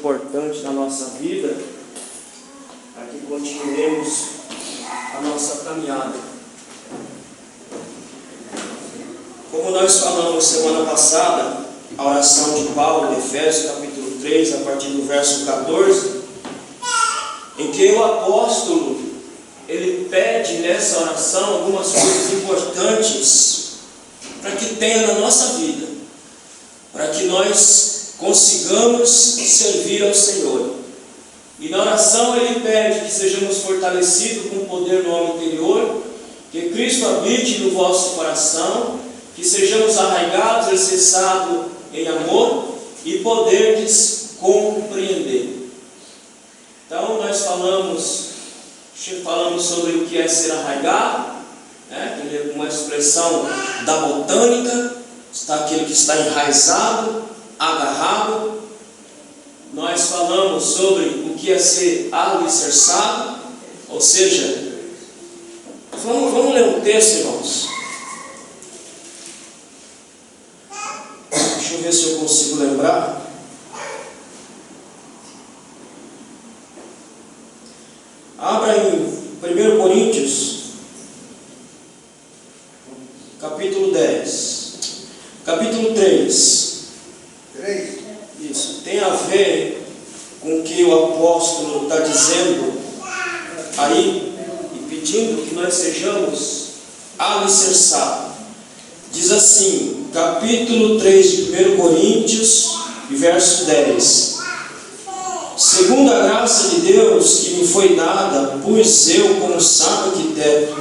importante na nossa vida, para que continuemos a nossa caminhada. Como nós falamos semana passada, a oração de Paulo, Efésios capítulo 3, a partir do verso 14, em que o apóstolo, ele pede nessa oração algumas coisas importantes para que tenha na nossa vida, para que nós consigamos servir ao Senhor. E na oração ele pede que sejamos fortalecidos com o poder no homem interior, que Cristo habite no vosso coração, que sejamos arraigados, alicerçados em amor e poderdes compreender. Então nós falamos sobre o que é ser arraigado, que é uma expressão da botânica, está aquele que está enraizado, agarrado. Nós falamos sobre o que é ser alicerçado, ou seja, vamos ler um texto, irmãos. Deixa eu ver se eu consigo lembrar. Abra em 1 Coríntios, capítulo 10, capítulo 3. Isso, tem a ver com o que o apóstolo está dizendo aí, e pedindo que nós sejamos alicerçados. Diz assim, capítulo 3 de 1 Coríntios, verso 10. Segundo a graça de Deus que me foi dada, pus eu, como sábio arquiteto,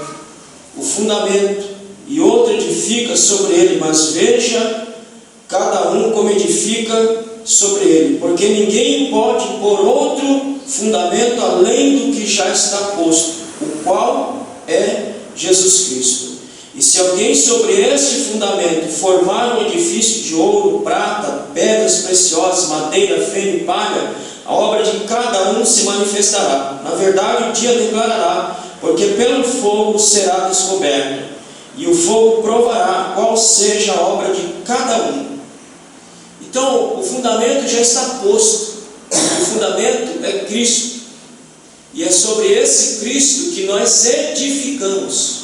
o fundamento, e outro edifica sobre ele, mas veja cada um como edifica sobre ele, porque ninguém pode pôr outro fundamento além do que já está posto, o qual é Jesus Cristo. E se alguém sobre este fundamento formar um edifício de ouro, prata, pedras preciosas, madeira, feno e palha, a obra de cada um se manifestará. Na verdade, o dia declarará, porque pelo fogo será descoberto, e o fogo provará qual seja a obra de cada um. Então, o fundamento já está posto. O fundamento é Cristo. E é sobre esse Cristo que nós edificamos.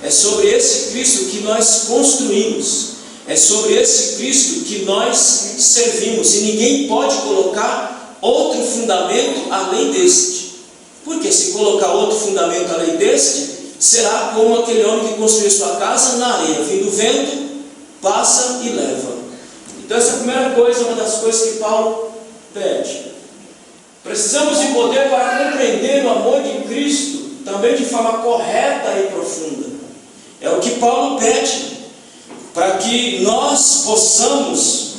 É sobre esse Cristo que nós construímos. É sobre esse Cristo que nós servimos. E ninguém pode colocar outro fundamento além deste. Porque se colocar outro fundamento além deste, será como aquele homem que construiu sua casa na areia. Vindo o vento, passa e leva. Então essa é a primeira coisa, uma das coisas que Paulo pede. Precisamos de poder para compreender o amor de Cristo, também de forma correta e profunda. É o que Paulo pede, para que nós possamos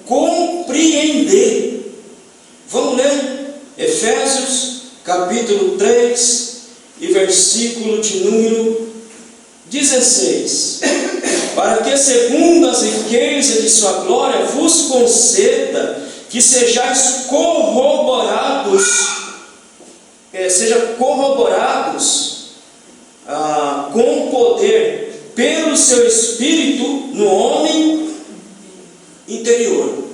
compreender. Vamos ler Efésios capítulo 3 e versículo de número 16. Para que segundo as riquezas de sua glória vos conceda que sejais corroborados com poder pelo seu Espírito no homem interior.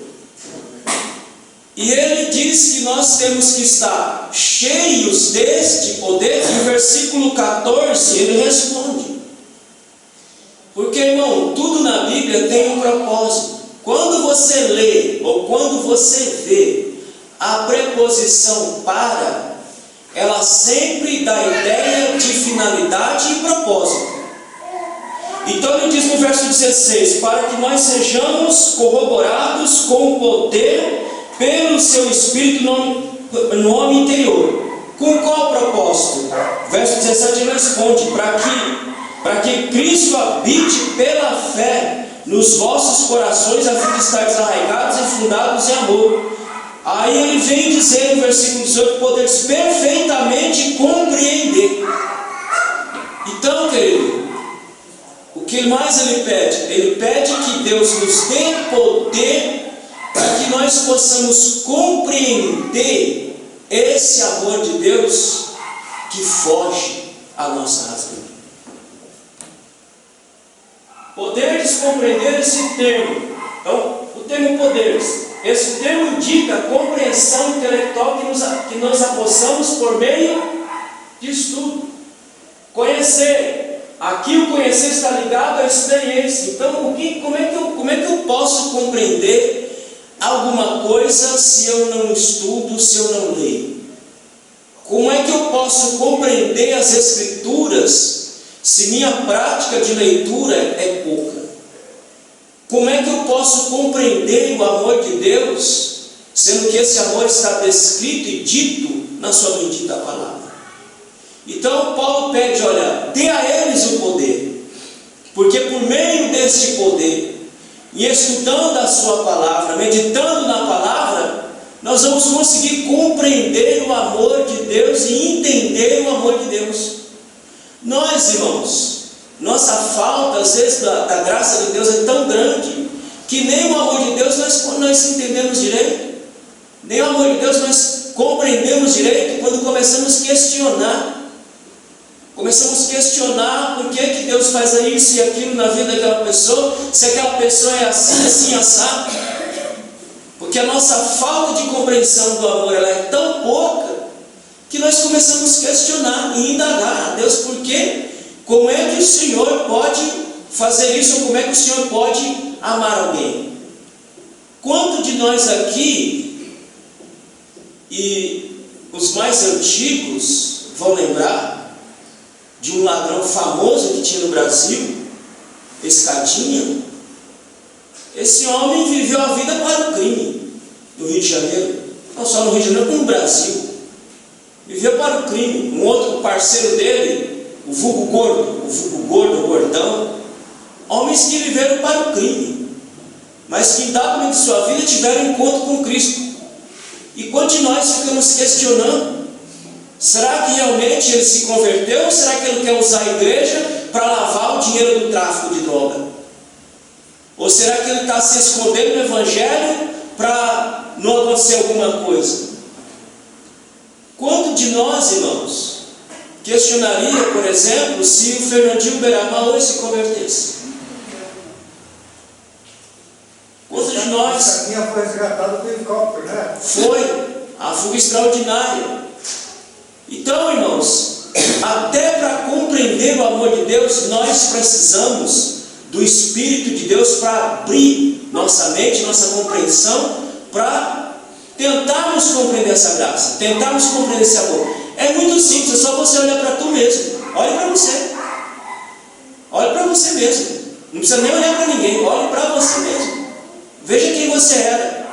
E ele diz que nós temos que estar cheios deste poder. E no versículo 14 ele responde. Porque, irmão, tudo na Bíblia tem um propósito. Quando você lê ou quando você vê a preposição para, ela sempre dá ideia de finalidade e propósito. Então ele diz no verso 16, para que nós sejamos corroborados com o poder pelo seu Espírito no homem interior. Com qual propósito? Verso 17 ele responde, para que Cristo habite pela fé nos vossos corações, a fim de estares arraigados e fundados em amor. Aí ele vem dizer no versículo 18, poderes perfeitamente compreender. Então, querido, o que mais ele pede? Ele pede que Deus nos dê poder para que nós possamos compreender esse amor de Deus que foge à nossa razão. Poderes compreender esse termo. Então, o termo poderes, esse termo indica a compreensão conheçamos por meio de estudo. Conhecer. Aqui o conhecer está ligado à experiência. Então, como é que eu posso compreender alguma coisa se eu não estudo, se eu não leio? Como é que eu posso compreender as Escrituras se minha prática de leitura é pouca? Como é que eu posso compreender o amor de Deus, sendo que esse amor está descrito e dito na sua bendita palavra? Então Paulo pede, olha, dê a eles o poder, porque por meio deste poder, e estudando a sua palavra, meditando na palavra, nós vamos conseguir compreender o amor de Deus e entender o amor de Deus. Nós, irmãos, nossa falta às vezes da graça de Deus é tão grande que nem o amor de Deus nós entendemos direito, nem o amor de Deus nós compreendemos direito quando começamos a questionar. Começamos a questionar por que Deus faz isso e aquilo na vida daquela pessoa, se aquela pessoa é assim, assim, assado. Porque a nossa falta de compreensão do amor ela é tão pouca que nós começamos a questionar e indagar a Deus por quê? Como é que o Senhor pode fazer isso? Ou como é que o Senhor pode amar alguém? Quanto de nós aqui, e os mais antigos vão lembrar de um ladrão famoso que tinha no Brasil, Escadinha. Esse homem viveu a vida para o crime no Rio de Janeiro, não só no Rio de Janeiro, como no Brasil. Viveu para o crime. Um outro parceiro dele, o vulgo gordo, o gordão, homens que viveram para o crime, mas que em dado momento de sua vida tiveram encontro com Cristo. E quando de nós ficamos questionando, será que realmente ele se converteu? Ou será que ele quer usar a igreja para lavar o dinheiro do tráfico de droga? Ou será que ele está se escondendo no evangelho para não acontecer alguma coisa? Quanto de nós, irmãos, questionaria, por exemplo, se o Fernandinho Beiramar hoje se convertesse? Quanto de nós... A minha foi resgatada do helicóptero, né? Foi a fuga extraordinária. Então, irmãos, até para compreender o amor de Deus, nós precisamos do Espírito de Deus para abrir nossa mente, nossa compreensão, para tentarmos compreender essa graça, tentarmos compreender esse amor. É muito simples, é só você olhar para tu mesmo. Olhe para você. Olhe para você mesmo. Não precisa nem olhar para ninguém, olhe para você mesmo. Veja quem você era.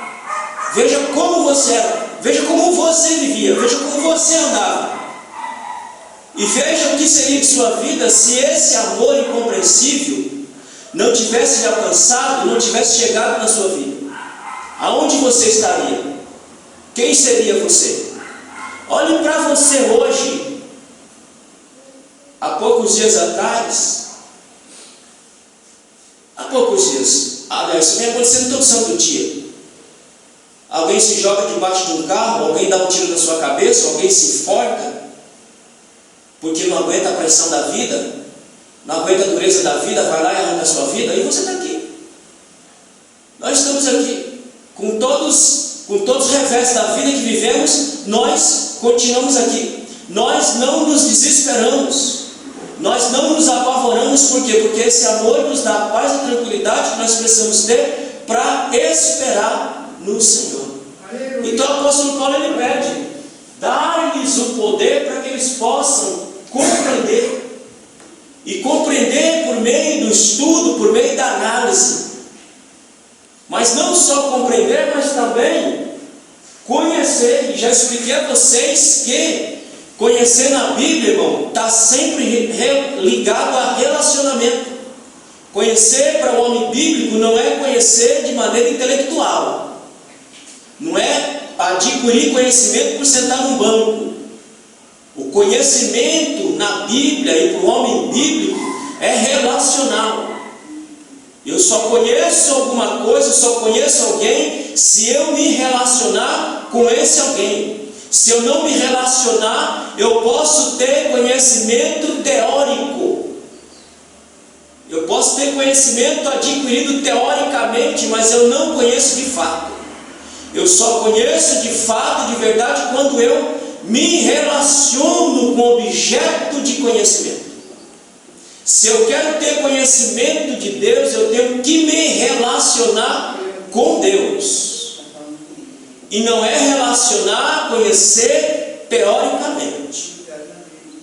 Veja como você era. Veja como você vivia, veja como você andava. E veja o que seria de sua vida se esse amor incompreensível não tivesse lhe alcançado, não tivesse chegado na sua vida. Aonde você estaria? Quem seria você? Olhe para você hoje. Há poucos dias atrás, aliás, isso vem acontecendo todo santo dia. Alguém se joga debaixo de um carro, alguém dá um tiro na sua cabeça, alguém se enforca, porque não aguenta a pressão da vida, não aguenta a dureza da vida, vai lá e arranca a sua vida, e você está aqui. Nós estamos aqui, com todos os revés da vida que vivemos, nós continuamos aqui. Nós não nos desesperamos, nós não nos apavoramos, por quê? Porque esse amor nos dá a paz e a tranquilidade que nós precisamos ter para esperar no Senhor. Então o apóstolo Paulo ele pede, dar-lhes o poder para que eles possam compreender, e compreender por meio do estudo, por meio da análise, mas não só compreender, mas também conhecer. E já expliquei a vocês que conhecer na Bíblia, irmão, está sempre ligado a relacionamento. Conhecer para o homem bíblico não é conhecer de maneira intelectual, não é adquirir conhecimento por sentar num banco. O conhecimento na Bíblia e para o homem bíblico é relacional. Eu só conheço alguma coisa, só conheço alguém se eu me relacionar com esse alguém. Se eu não me relacionar, eu posso ter conhecimento teórico. Eu posso ter conhecimento adquirido teoricamente, mas eu não conheço de fato. Eu só conheço de fato, de verdade, quando eu me relaciono com objeto de conhecimento. Se eu quero ter conhecimento de Deus, eu tenho que me relacionar com Deus. E não é relacionar, conhecer teoricamente.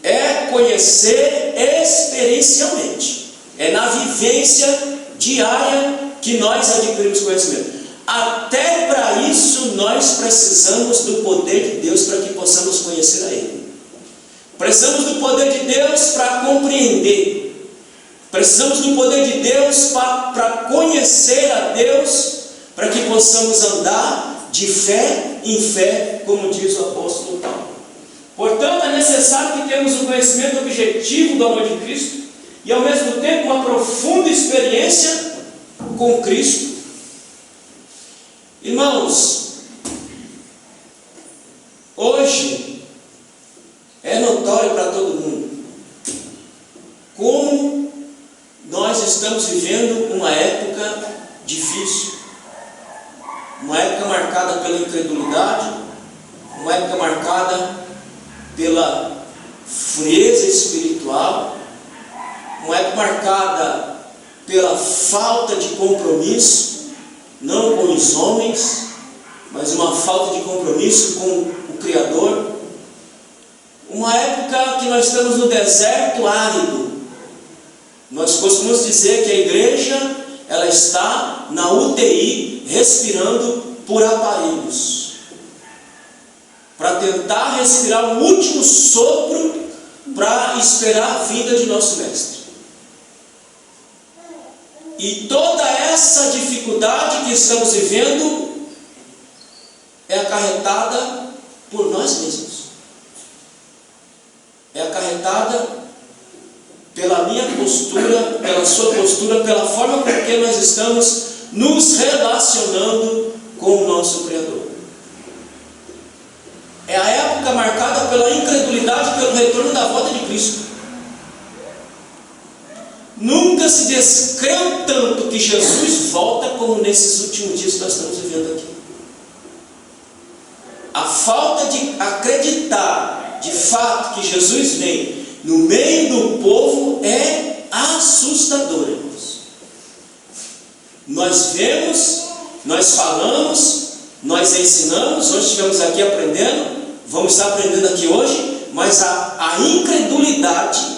É conhecer experiencialmente. É na vivência diária que nós adquirimos conhecimento. Até para isso nós precisamos do poder de Deus para que possamos conhecer a Ele. Precisamos do poder de Deus para compreender. Precisamos do poder de Deus para conhecer a Deus, para que possamos andar de fé em fé, como diz o apóstolo Paulo. Portanto, é necessário que tenhamos um conhecimento objetivo do amor de Cristo e ao mesmo tempo uma profunda experiência com Cristo. Irmãos, hoje é notório para todo mundo como nós estamos vivendo uma época difícil, uma época marcada pela incredulidade, uma época marcada pela frieza espiritual, uma época marcada pela falta de compromisso, não com os homens, mas uma falta de compromisso com o Criador. Uma época que nós estamos no deserto árido. Nós costumamos dizer que a igreja, ela está na UTI, respirando por aparelhos, para tentar respirar o último sopro, para esperar a vinda de nosso Mestre. E toda essa dificuldade que estamos vivendo é acarretada por nós mesmos. É acarretada pela minha postura, pela sua postura, pela forma com que nós estamos nos relacionando com o nosso Criador. É a época marcada pela incredulidade, pelo retorno da volta de Cristo. Nunca se descreu tanto que Jesus volta como nesses últimos dias que nós estamos vivendo aqui. A falta de acreditar de fato que Jesus vem no meio do povo é assustadora, irmãos. Nós vemos, nós falamos, nós ensinamos, hoje estivemos aqui aprendendo, vamos estar aprendendo aqui hoje, mas a incredulidade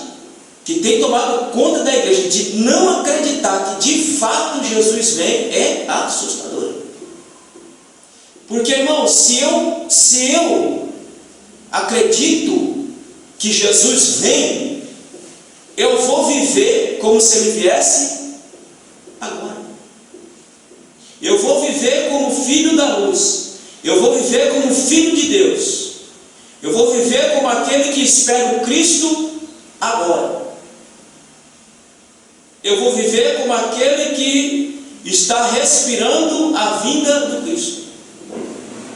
que tem tomado conta da igreja de não acreditar que de fato Jesus vem é assustadora. Porque, irmão, se eu acredito que Jesus vem, eu vou viver como se Ele viesse agora. Eu vou viver como filho da luz. Eu vou viver como filho de Deus. Eu vou viver como aquele que espera o Cristo agora. Eu vou viver como aquele que está respirando a vinda do Cristo.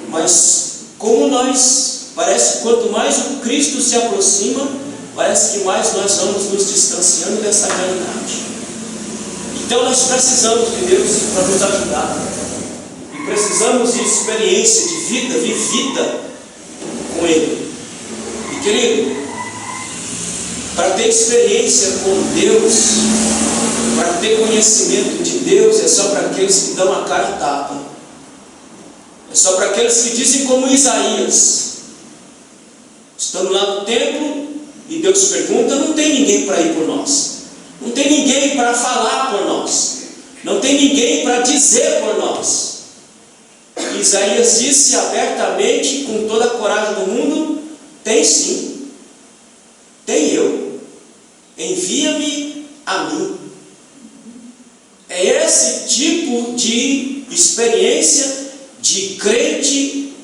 Mas como parece que quanto mais o Cristo se aproxima, parece que mais nós vamos nos distanciando dessa realidade. Então nós precisamos de Deus para nos ajudar. E precisamos de experiência de vida vivida com Ele. E querido, para ter experiência com Deus, para ter conhecimento de Deus, é só para aqueles que dão a cara a tapa. É só para aqueles que dizem como Isaías, estando lá no templo, e Deus pergunta, não tem ninguém para ir por nós. Não tem ninguém para falar por nós. Não tem ninguém para dizer por nós. E Isaías disse abertamente, com toda a coragem do mundo, tem sim. Tem eu. Envia-me a mim. É esse tipo de experiência de crente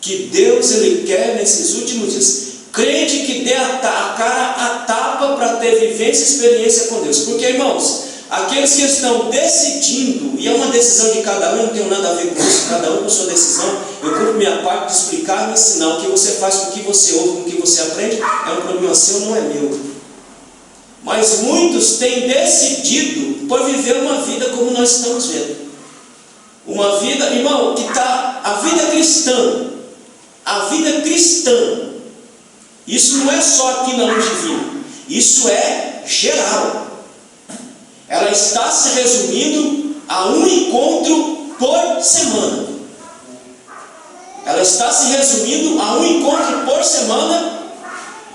que Deus Ele quer nesses últimos dias. Crente que dê a cara a tapa para ter vivência e experiência com Deus. Porque, irmãos, aqueles que estão decidindo, e é uma decisão de cada um, eu não tenho nada a ver com isso, cada um com sua decisão, eu cumpro minha parte de explicar e ensinar. O que você faz com o que você ouve, com o que você aprende, é um problema seu, não é meu. Mas muitos têm decidido por viver uma vida como nós estamos vendo. Uma vida, irmão, que está, a vida cristã, Isso não é só aqui na luz divina, isso é geral. Ela está se resumindo a um encontro por semana. Ela está se resumindo a um encontro por semana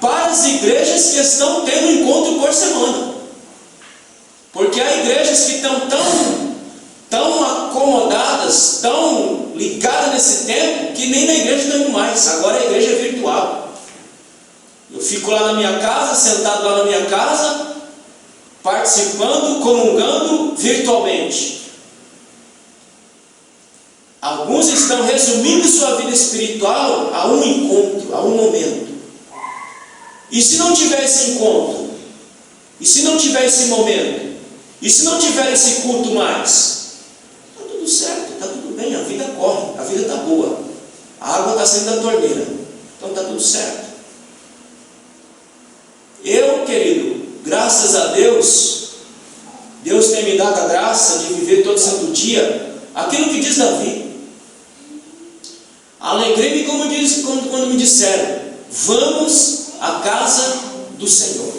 para as igrejas que estão tendo um encontro por semana. Porque há igrejas que estão tão acomodadas, tão ligadas nesse tempo, que nem na igreja estão indo mais. Agora a igreja é virtual. Eu fico lá na minha casa, sentado lá na minha casa, participando, comungando virtualmente. Alguns estão resumindo sua vida espiritual a um encontro, a um momento. E se não tiver esse encontro? E se não tiver esse momento? E se não tiver esse culto mais? Está tudo certo, está tudo bem, a vida corre, a vida está boa. A água está saindo da torneira, então está tudo certo. Eu, querido, graças a Deus, Deus tem me dado a graça de viver todo santo dia aquilo que diz Davi. Alegrei-me quando me disseram: vamos à casa do Senhor.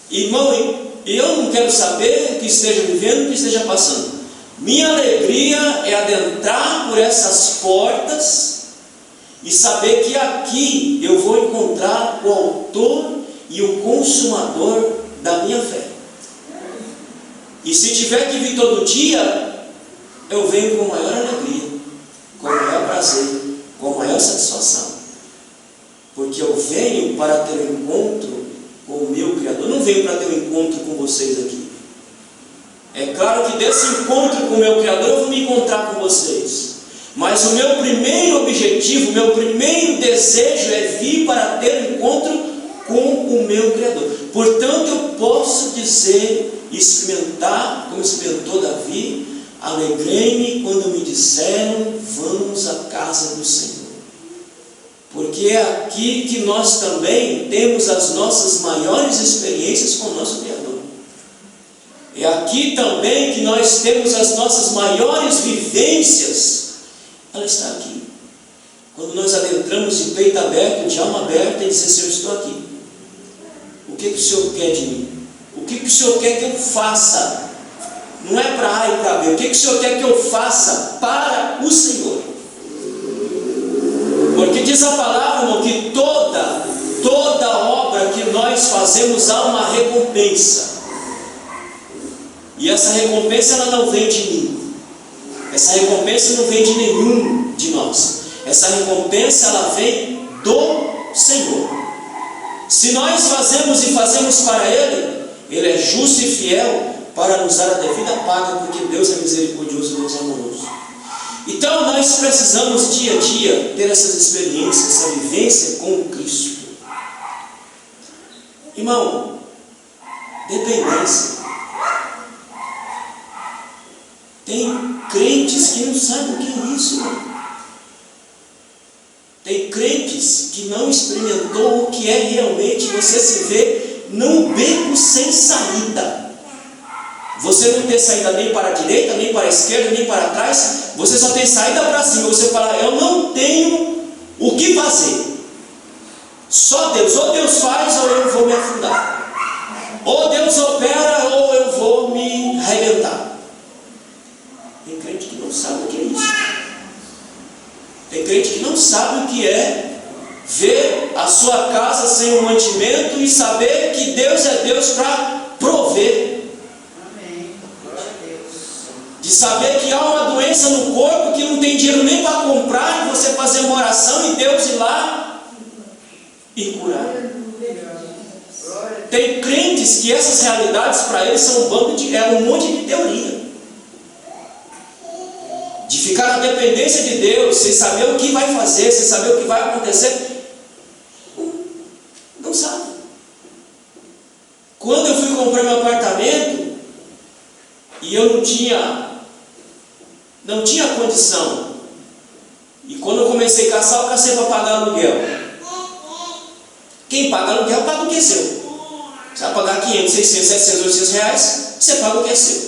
Irmão, eu não quero saber o que esteja vivendo, o que esteja passando. Minha alegria é adentrar por essas portas e saber que aqui eu vou encontrar o autor e o consumador da minha fé. E se tiver que vir todo dia, eu venho com maior alegria, com maior prazer, com maior satisfação. Porque eu venho para ter um encontro com o meu Criador. Eu não venho para ter um encontro com vocês aqui. É claro que desse encontro com o meu Criador eu vou me encontrar com vocês. Mas o meu primeiro objetivo, o meu primeiro desejo é vir para ter um encontro com o meu Criador. Portanto, eu posso dizer, experimentar, como experimentou Davi: alegrei-me quando me disseram, vamos à casa do Senhor. Porque é aqui que nós também temos as nossas maiores experiências com o nosso Criador. É aqui também que nós temos as nossas maiores vivências. Ela está aqui. Quando nós adentramos de peito aberto, de alma aberta, e dizemos: Senhor, estou aqui. O que o Senhor quer de mim? O que o Senhor quer que eu faça? Não é para A e para B. O que o Senhor quer que eu faça para o Senhor? Porque diz a palavra, irmão, que toda obra que nós fazemos há uma recompensa. E essa recompensa ela não vem de mim. Essa recompensa não vem de nenhum de nós. Essa recompensa ela vem do Senhor. Se nós fazemos e fazemos para Ele, Ele é justo e fiel para nos dar a devida paga, porque Deus é misericordioso e Deus é amoroso. Então nós precisamos dia a dia ter essas experiências, essa vivência com Cristo. Irmão, dependência. Tem crentes que não sabem o que é isso, irmão. Tem crentes que não experimentou o que é realmente você se vê num beco sem saída. Você não tem saída nem para a direita, nem para a esquerda, nem para trás. Você só tem saída para cima. Você fala: eu não tenho o que fazer. Só Deus. Ou Deus faz, ou eu vou me afundar. Ou Deus opera, ou eu vou me arrebentar. Tem crente que não sabe o que é isso. Tem crente que não sabe o que é ver a sua casa sem um mantimento e saber que Deus é Deus para prover. De saber que há uma doença no corpo que não tem dinheiro nem para comprar, e você fazer uma oração e Deus ir lá e curar. Tem crentes que essas realidades para eles são um monte de teoria. De ficar na dependência de Deus, sem saber o que vai fazer, sem saber o que vai acontecer. Não sabe. Quando eu fui comprar meu apartamento e eu não tinha condição, e quando eu comecei a caçar, eu cacei para pagar aluguel. Quem paga aluguel paga o que é seu. Você vai pagar 500, 600, 700, 800 reais, você paga o que é seu.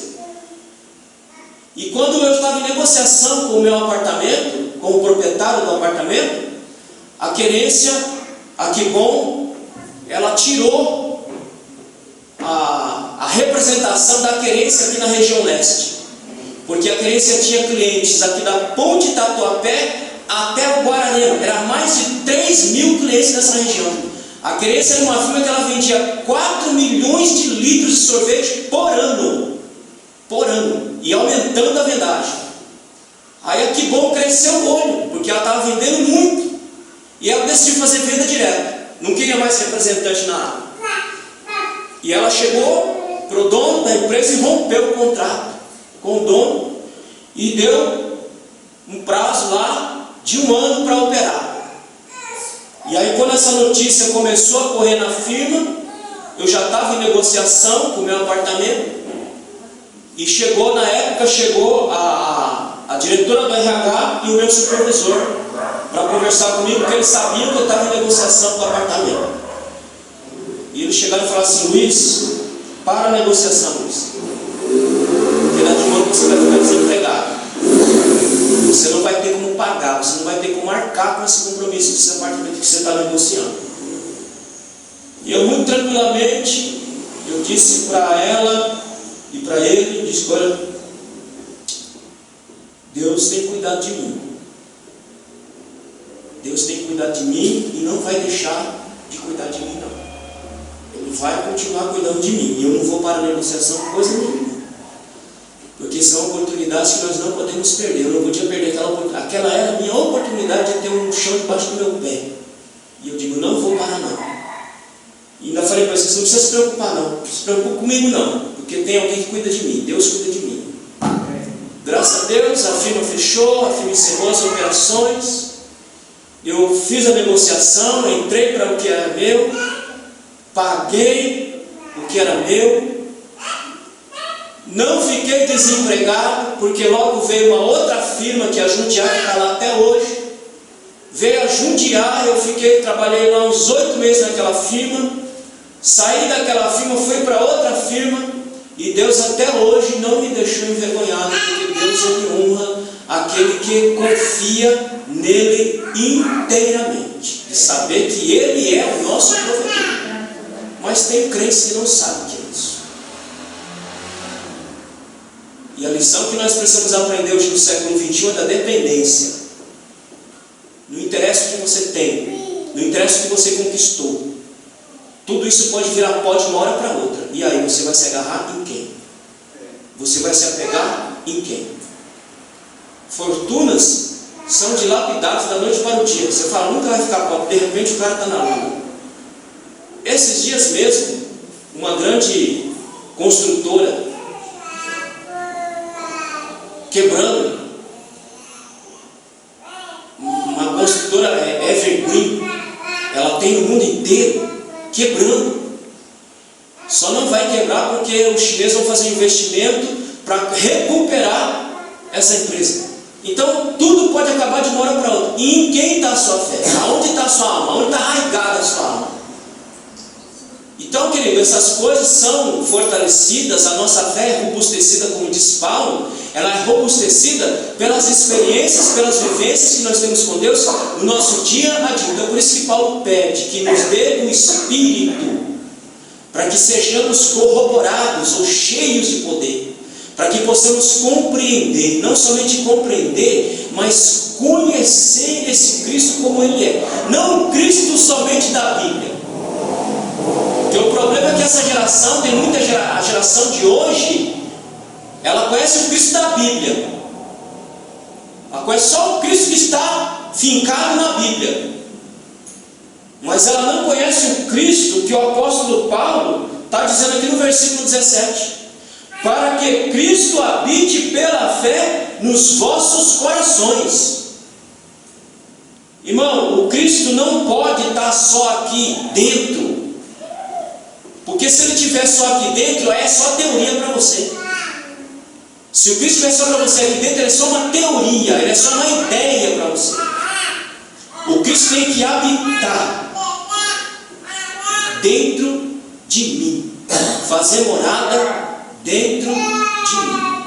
E quando eu estava em negociação com o meu apartamento, com o proprietário do apartamento, a querência a Kibon, ela tirou a representação da querência aqui na região leste, porque a querência tinha clientes aqui da Ponte Tatuapé até o Guararema, era mais de 3.000 clientes nessa região. A querência era uma firma que ela vendia 4 milhões de litros de sorvete por ano, e aumentando a vendagem. Aí a Kibon cresceu o olho, porque ela estava vendendo muito, e ela decidiu fazer venda direta, não queria mais representante na área. E ela chegou para o dono da empresa e rompeu o contrato com o dono, e deu um prazo lá de 1 ano para operar. E aí, quando essa notícia começou a correr na firma, eu já estava em negociação com o meu apartamento, e na época chegou a diretora do RH e o meu supervisor para conversar comigo, porque eles sabiam que eu estava em negociação com o apartamento. E eles chegaram e falaram assim: Luiz, para a negociação, Luiz, porque daqui a pouco você vai ficar desempregado, você não vai ter como pagar, você não vai ter como arcar com esse compromisso desse apartamento que você está negociando. E eu, muito tranquilamente, eu disse para ela e para ele, eu disse: olha, Deus tem cuidado de mim, Deus tem cuidado de mim e não vai deixar de cuidar de mim, não. Ele vai continuar cuidando de mim, e eu não vou para a negociação com coisa nenhuma, porque são oportunidades que nós não podemos perder. Eu não podia perder aquela oportunidade. Aquela era a minha oportunidade de ter um chão debaixo do meu pé, e eu digo: não vou parar, não. E ainda falei para vocês: não precisa se preocupar, não se preocupe comigo, não, porque tem alguém que cuida de mim, Deus cuida de mim. Graças a Deus a firma fechou, a firma encerrou as operações, eu fiz a negociação, entrei para o que era meu, paguei o que era meu, não fiquei desempregado, porque logo veio uma outra firma, que é a Jundiaí, que está lá até hoje. Veio a Jundiaí, eu trabalhei lá uns 8 meses naquela firma, saí daquela firma, fui para outra firma, e Deus até hoje não me deixou envergonhado, porque Deus, ele honra aquele que confia nele inteiramente, de saber que ele é o nosso provedor. Mas tem crentes que não sabem o que é isso. E a lição que nós precisamos aprender hoje no século XXI é da dependência. Não interessa o que você tem, não interessa o que você conquistou, tudo isso pode virar pó de uma hora para outra. E aí você vai se agarrar em quem? Você vai se apegar em quem? Fortunas são dilapidadas da noite para o dia. Você fala: nunca vai ficar pobre, de repente o cara está na lua. Esses dias mesmo, uma grande construtora quebrando, uma construtora Evergreen, ela tem no mundo inteiro, quebrando. Só não vai quebrar porque os chineses vão fazer investimento para recuperar essa empresa. Então tudo pode acabar de uma hora para outra. E em quem está a sua fé? Aonde está a sua alma? Onde está arraigada a sua alma? Então, querido, essas coisas são fortalecidas, a nossa fé é robustecida, como diz Paulo, ela é robustecida pelas experiências, pelas vivências que nós temos com Deus no nosso dia a dia. Então, por isso que Paulo pede que nos dê o Espírito, para que sejamos corroborados ou cheios de poder, para que possamos compreender, não somente compreender, mas conhecer esse Cristo como Ele é. Não o Cristo somente da Bíblia. Porque o problema é que essa geração, a geração de hoje, ela conhece o Cristo da Bíblia. Ela conhece só o Cristo que está fincado na Bíblia. Mas ela não conhece o Cristo que o apóstolo Paulo está dizendo aqui no versículo 17: para que Cristo habite pela fé nos vossos corações. Irmão, o Cristo não pode estar só aqui dentro, porque se ele estiver só aqui dentro, é só teoria para você. Se o Cristo estiver só para você aqui dentro, ele é só uma teoria, ele é só uma ideia para você. O Cristo tem que habitar dentro de mim, fazer morada dentro de mim.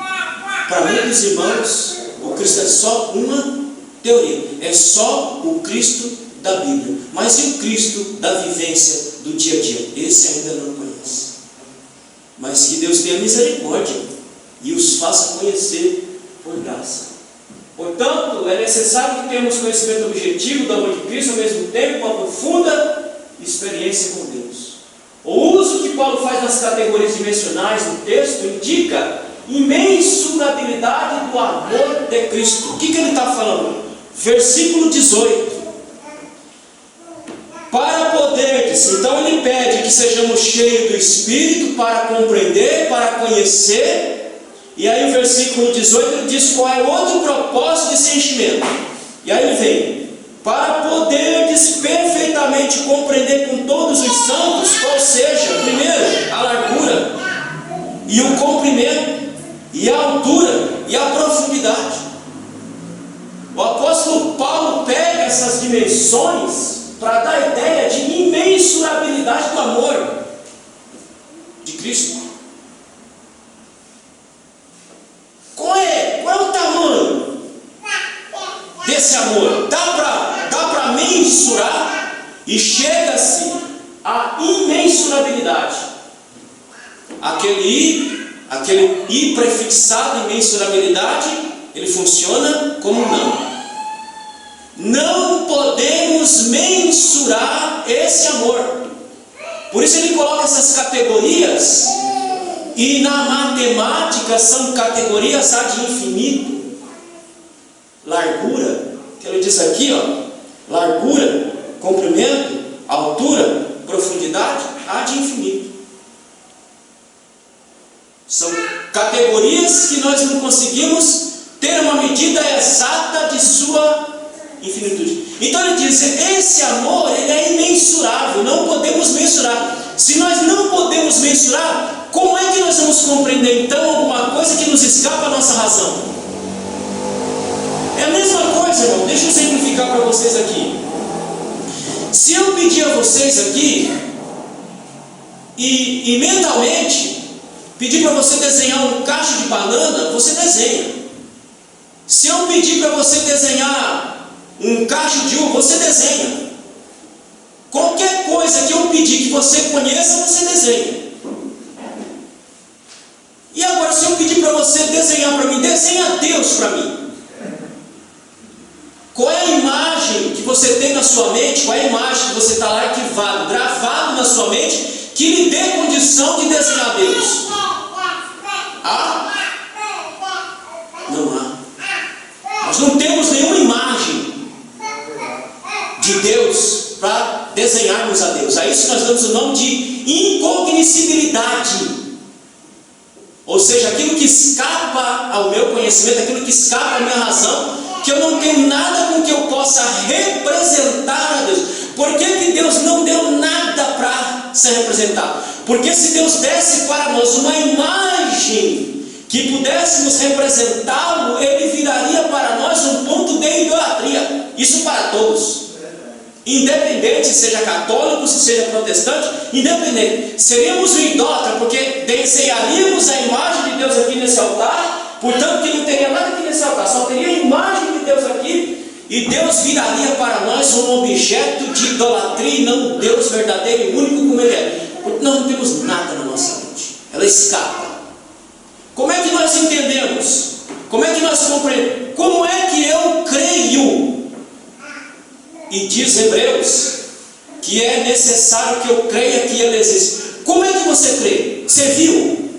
Para muitos irmãos, o Cristo é só uma teoria, é só o Cristo da Bíblia, mas e o Cristo da vivência do dia a dia? Esse ainda não conhece. Mas que Deus tenha misericórdia e os faça conhecer por graça. Portanto, é necessário que tenhamos conhecimento objetivo do amor de Cristo, ao mesmo tempo uma profunda experiência com Deus. O uso que Paulo faz nas categorias dimensionais no texto indica imensurabilidade do amor de Cristo. O que ele está falando? Versículo 18. Para poderdes, então ele pede que sejamos cheios do Espírito para compreender, para conhecer. E aí o versículo 18 ele diz qual é o outro propósito desse enchimento. E aí ele vem: para poderdes perfeitamente compreender com todos os santos, qual seja, primeiro, a largura, e o comprimento, e a altura, e a profundidade. O apóstolo Paulo pega essas dimensões para dar a ideia de imensurabilidade do amor de Cristo. Qual é o tamanho desse amor? Dá para mensurar, e chega-se à imensurabilidade. Aquele I prefixado, imensurabilidade, ele funciona como não. Não podemos mensurar esse amor. Por isso ele coloca essas categorias, e na matemática são categorias ad infinito. Largura, que ele diz aqui, largura, comprimento, altura, profundidade, ad infinito. São categorias que nós não conseguimos ter uma medida exata de sua infinitude. Então ele diz: esse amor, ele é imensurável, não podemos mensurar. Se nós não podemos mensurar, como é que nós vamos compreender então alguma coisa que nos escapa à nossa razão? É a mesma coisa, irmão. Deixa eu simplificar para vocês aqui. Se eu pedir a vocês aqui e mentalmente pedir para você desenhar um cacho de banana, você desenha. Se eu pedir para você desenhar um cacho de uva, você desenha. Qualquer coisa que eu pedir que você conheça, você desenha. E agora, se eu pedir para você desenhar para mim, desenha Deus para mim. Qual é a imagem que você tem na sua mente? Qual é a imagem que você está lá arquivado, gravado na sua mente, que lhe dê condição de desenhar Deus? Há? Não há. Nós não temos nenhuma imagem de Deus para desenharmos a Deus. A isso nós damos o nome de incognoscibilidade. Ou seja, aquilo que escapa ao meu conhecimento, aquilo que escapa à minha razão, que eu não tenho nada com que eu possa representar a Deus. Por que Deus não deu nada para ser representado? Porque se Deus desse para nós uma imagem que pudéssemos representá-lo, ele viraria para nós um ponto de idolatria. Isso para todos. Independente se seja católico, se seja protestante, independente. Seríamos um idólatra, porque desenharíamos a imagem de Deus aqui nesse altar, portanto que não teria nada aqui nesse altar, só teria a imagem de Deus aqui, e Deus viraria para nós um objeto de idolatria, e não um Deus verdadeiro e único como Ele é. Porque nós não temos nada na nossa mente, ela escapa. Como é que nós entendemos? Como é que nós compreendemos? Como é que eu creio? E diz Hebreus que é necessário que eu creia que Ele existe. Como é que você crê? Você viu?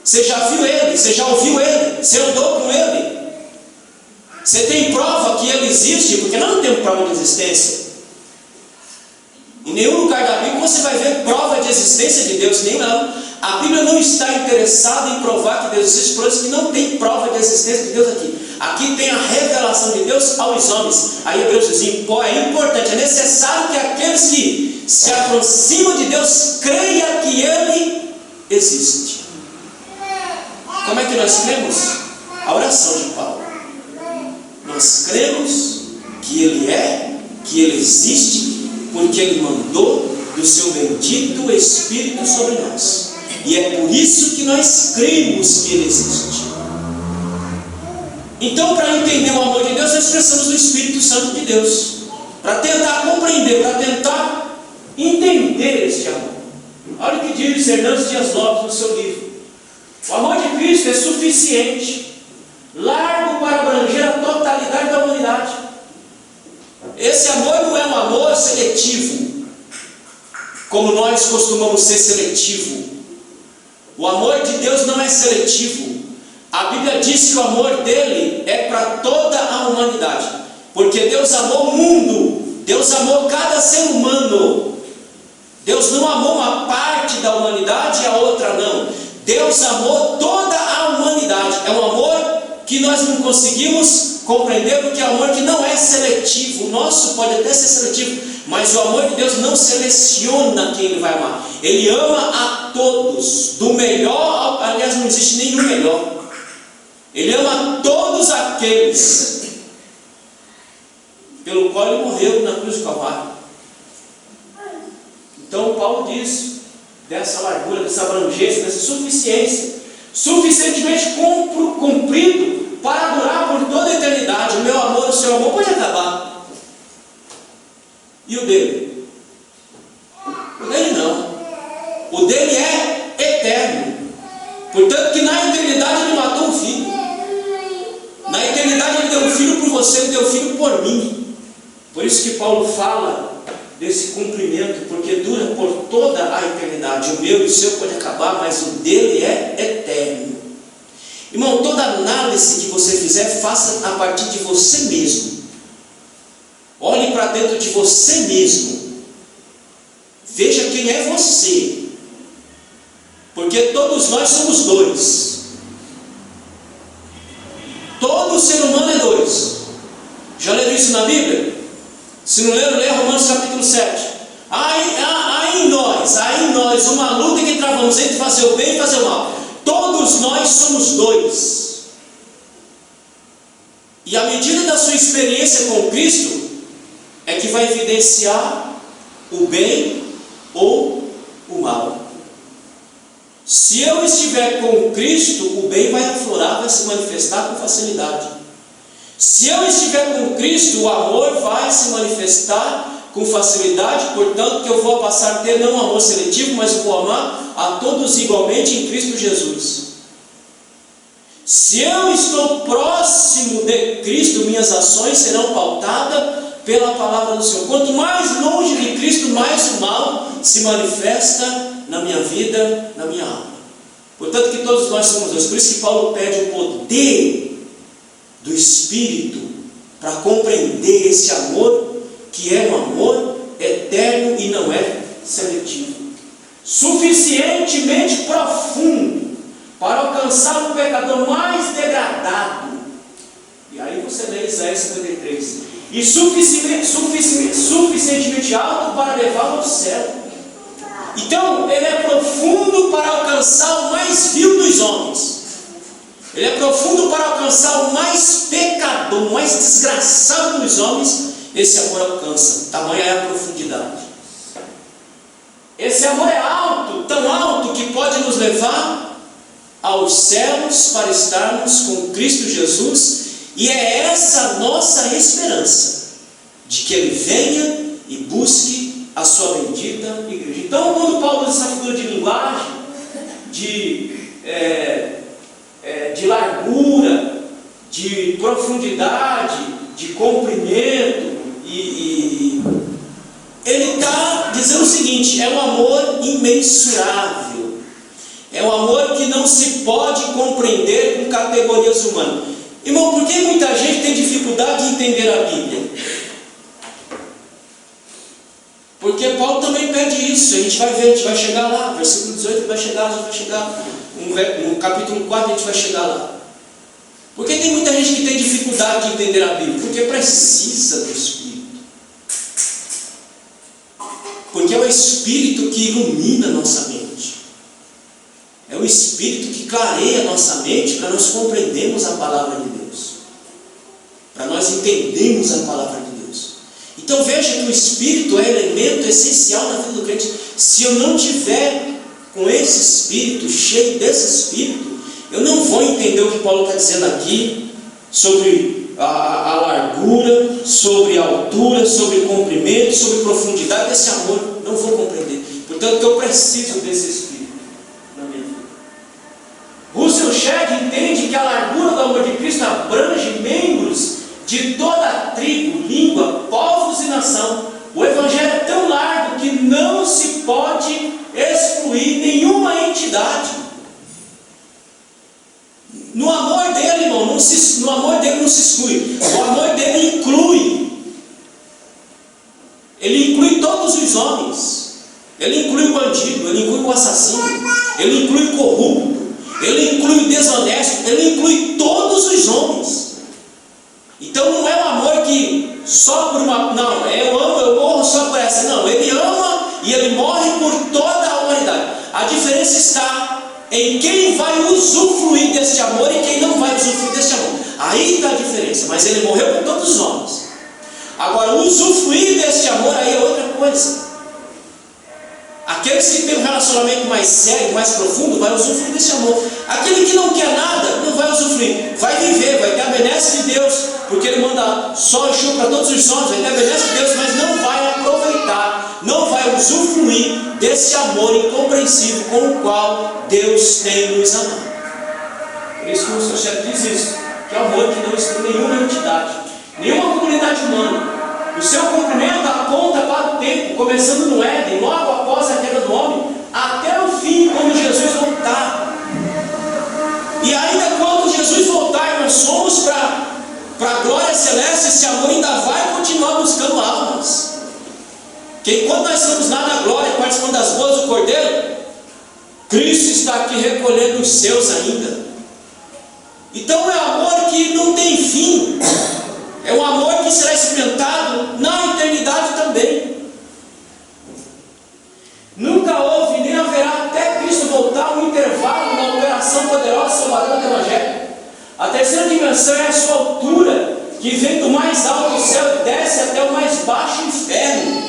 Você já viu Ele? Você já ouviu Ele? Você andou com Ele? Você tem prova que Ele existe? Porque nós não temos prova de existência. Em nenhum lugar da Bíblia você vai ver prova de existência de Deus. A Bíblia não está interessada em provar que Deus existe, por isso que não tem prova de existência de Deus aqui. Aqui tem a revelação de Deus aos homens. Aí Hebreus diz: é importante, é necessário que aqueles que se aproximam de Deus creiam que Ele existe. Como é que nós cremos? A oração de Paulo. Nós cremos que Ele é, que Ele existe, porque Ele mandou do seu bendito Espírito sobre nós. E é por isso que nós cremos que Ele existe. Então, para entender o amor de Deus, nós precisamos do Espírito Santo de Deus. para tentar compreender, para tentar entender este amor. Olha o que diz Hernandes Dias Lopes no seu livro. O amor de Cristo é suficiente, largo para abranger a totalidade da humanidade. Esse amor não é um amor seletivo, como nós costumamos ser seletivo. O amor de Deus não é seletivo. A Bíblia diz que o amor dele é para toda a humanidade, porque Deus amou o mundo, Deus amou cada ser humano. Deus não amou uma parte da humanidade e a outra não. Deus amou toda a humanidade. É um amor que nós não conseguimos compreender, porque é um amor que não é seletivo. O nosso pode até ser seletivo, mas o amor de Deus não seleciona quem Ele vai amar. Ele ama a todos, do melhor, aliás, não existe nenhum melhor. Ele ama todos aqueles pelo qual Ele morreu na cruz do Calvário. Então Paulo diz dessa largura, dessa abrangência, dessa suficiência, suficientemente cumprido para durar por toda a eternidade. O meu amor, o seu amor pode acabar. E o dele? O dele não. O dele é eterno. Portanto que na eternidade Ele matou o filho. Na eternidade Ele deu um filho por você, Ele deu um filho por mim. Por isso que Paulo fala desse cumprimento, porque dura por toda a eternidade. O meu e o seu pode acabar, mas o dele é eterno. Irmão, toda análise que você fizer, faça a partir de você mesmo. Olhe para dentro de você mesmo. Veja quem é você. Porque todos nós somos dois. Todo ser humano é dois. Já leram isso na Bíblia? Se não leram, leia Romanos capítulo 7. Há em nós uma luta que travamos entre fazer o bem e fazer o mal. Todos nós somos dois. E a medida da sua experiência com Cristo é que vai evidenciar o bem ou o mal. Se eu estiver com Cristo, o bem vai aflorar, vai se manifestar com facilidade. Se eu estiver com Cristo, o amor vai se manifestar com facilidade. Portanto, que eu vou passar a ter não um amor seletivo, mas vou amar a todos igualmente em Cristo Jesus. Se eu estou próximo de Cristo, minhas ações serão pautadas pela palavra do Senhor. Quanto mais longe de Cristo, mais o mal se manifesta na minha vida, na minha alma. Portanto, que todos nós somos dois. Por isso que Paulo pede o poder do Espírito para compreender esse amor, que é um amor eterno e não é seletivo, suficientemente profundo para alcançar o pecador mais degradado. E aí você lê Isaías 53. E suficientemente alto para levá-lo ao céu. Então ele é profundo para alcançar o mais vil dos homens. Ele é profundo para alcançar o mais pecador, o mais desgraçado dos homens. Esse amor alcança. Tamanha é a profundidade. Esse amor é alto, tão alto que pode nos levar aos céus para estarmos com Cristo Jesus. E é essa a nossa esperança, de que Ele venha e busque a sua bendita igreja. Então, quando Paulo usa essa figura de linguagem, de largura, de profundidade, de comprimento, ele está dizendo o seguinte: é um amor imensurável, é um amor que não se pode compreender com categorias humanas. Irmão, por que muita gente tem dificuldade de entender a Bíblia? Porque Paulo também pede isso. A gente vai ver, a gente vai chegar lá, versículo 18 vai chegar, no capítulo 4 a gente vai chegar lá. Por que tem muita gente que tem dificuldade de entender a Bíblia? Porque precisa do Espírito. Porque é o Espírito que ilumina a nossa mente. É o Espírito que clareia a nossa mente para nós compreendermos a palavra de Deus, para nós entendermos a palavra de Deus. Então veja que o Espírito é elemento essencial na vida do crente. Se eu não tiver com esse Espírito, cheio desse Espírito, eu não vou entender o que Paulo está dizendo aqui sobre a largura, sobre a altura, sobre o comprimento, sobre a profundidade desse amor, não vou compreender. Portanto, eu preciso desse Espírito na minha vida. Russell Shedd entende que a largura do amor de Cristo abrange membros de toda a tribo, língua, povos e nação. O Evangelho é tão largo que não se pode excluir nenhuma entidade. No amor dele, irmão, no amor dele não se exclui. O amor dele inclui. Ele inclui todos os homens. Ele inclui o bandido, ele inclui o assassino, ele inclui o corrupto, ele inclui o desonesto, ele inclui todos os homens. Então não é um amor que só por uma... Não, eu amo, eu morro só por essa. Não, ele ama e ele morre por toda a humanidade. A diferença está em quem vai usufruir deste amor e quem não vai usufruir deste amor. Aí está a diferença. Mas ele morreu por todos os homens. Agora, usufruir deste amor aí é outra coisa. Aqueles que têm um relacionamento mais sério, mais profundo, vai usufruir desse amor. Aquele que não quer nada, não vai usufruir. Vai viver, vai ter a benesse de Deus, porque Ele manda sol e chuva para todos os homens, vai ter a benesse de Deus, mas não vai aproveitar, não vai usufruir desse amor incompreensível com o qual Deus tem nos amado. Por isso que o Sr. Shedd diz isso, que é o amor que não exclui nenhuma entidade, nenhuma comunidade humana. O seu cumprimento aponta para o tempo, começando no Éden, logo após a queda do homem, até o fim, quando Jesus voltar. E ainda quando Jesus voltar, nós somos para a glória celeste, esse amor ainda vai continuar buscando almas. Porque enquanto nós estamos lá na glória, participando das boas do Cordeiro, Cristo está aqui recolhendo os seus ainda. Então é amor que não tem fim. É um amor que será experimentado na eternidade também. Nunca houve, nem haverá até Cristo voltar um intervalo na operação poderosa salvadora do Evangelho. A terceira dimensão é a sua altura, que vem do mais alto do céu e desce até o mais baixo inferno.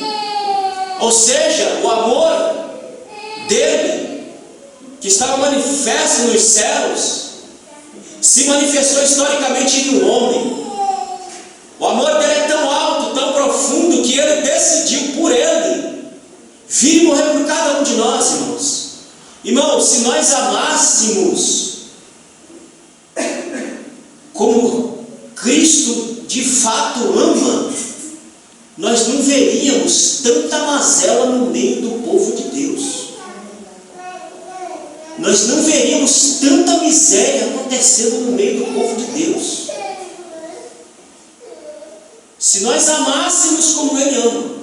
Ou seja, o amor dele, que estava manifesto nos céus, se manifestou historicamente em um homem. O amor dele é tão alto, tão profundo, que ele decidiu por ele vir morrer por cada um de nós, irmãos. Irmãos, se nós amássemos como Cristo de fato ama, nós não veríamos tanta mazela no meio do povo de Deus. Nós não veríamos tanta miséria acontecendo no meio do povo de Deus. Se nós amássemos como Ele ama,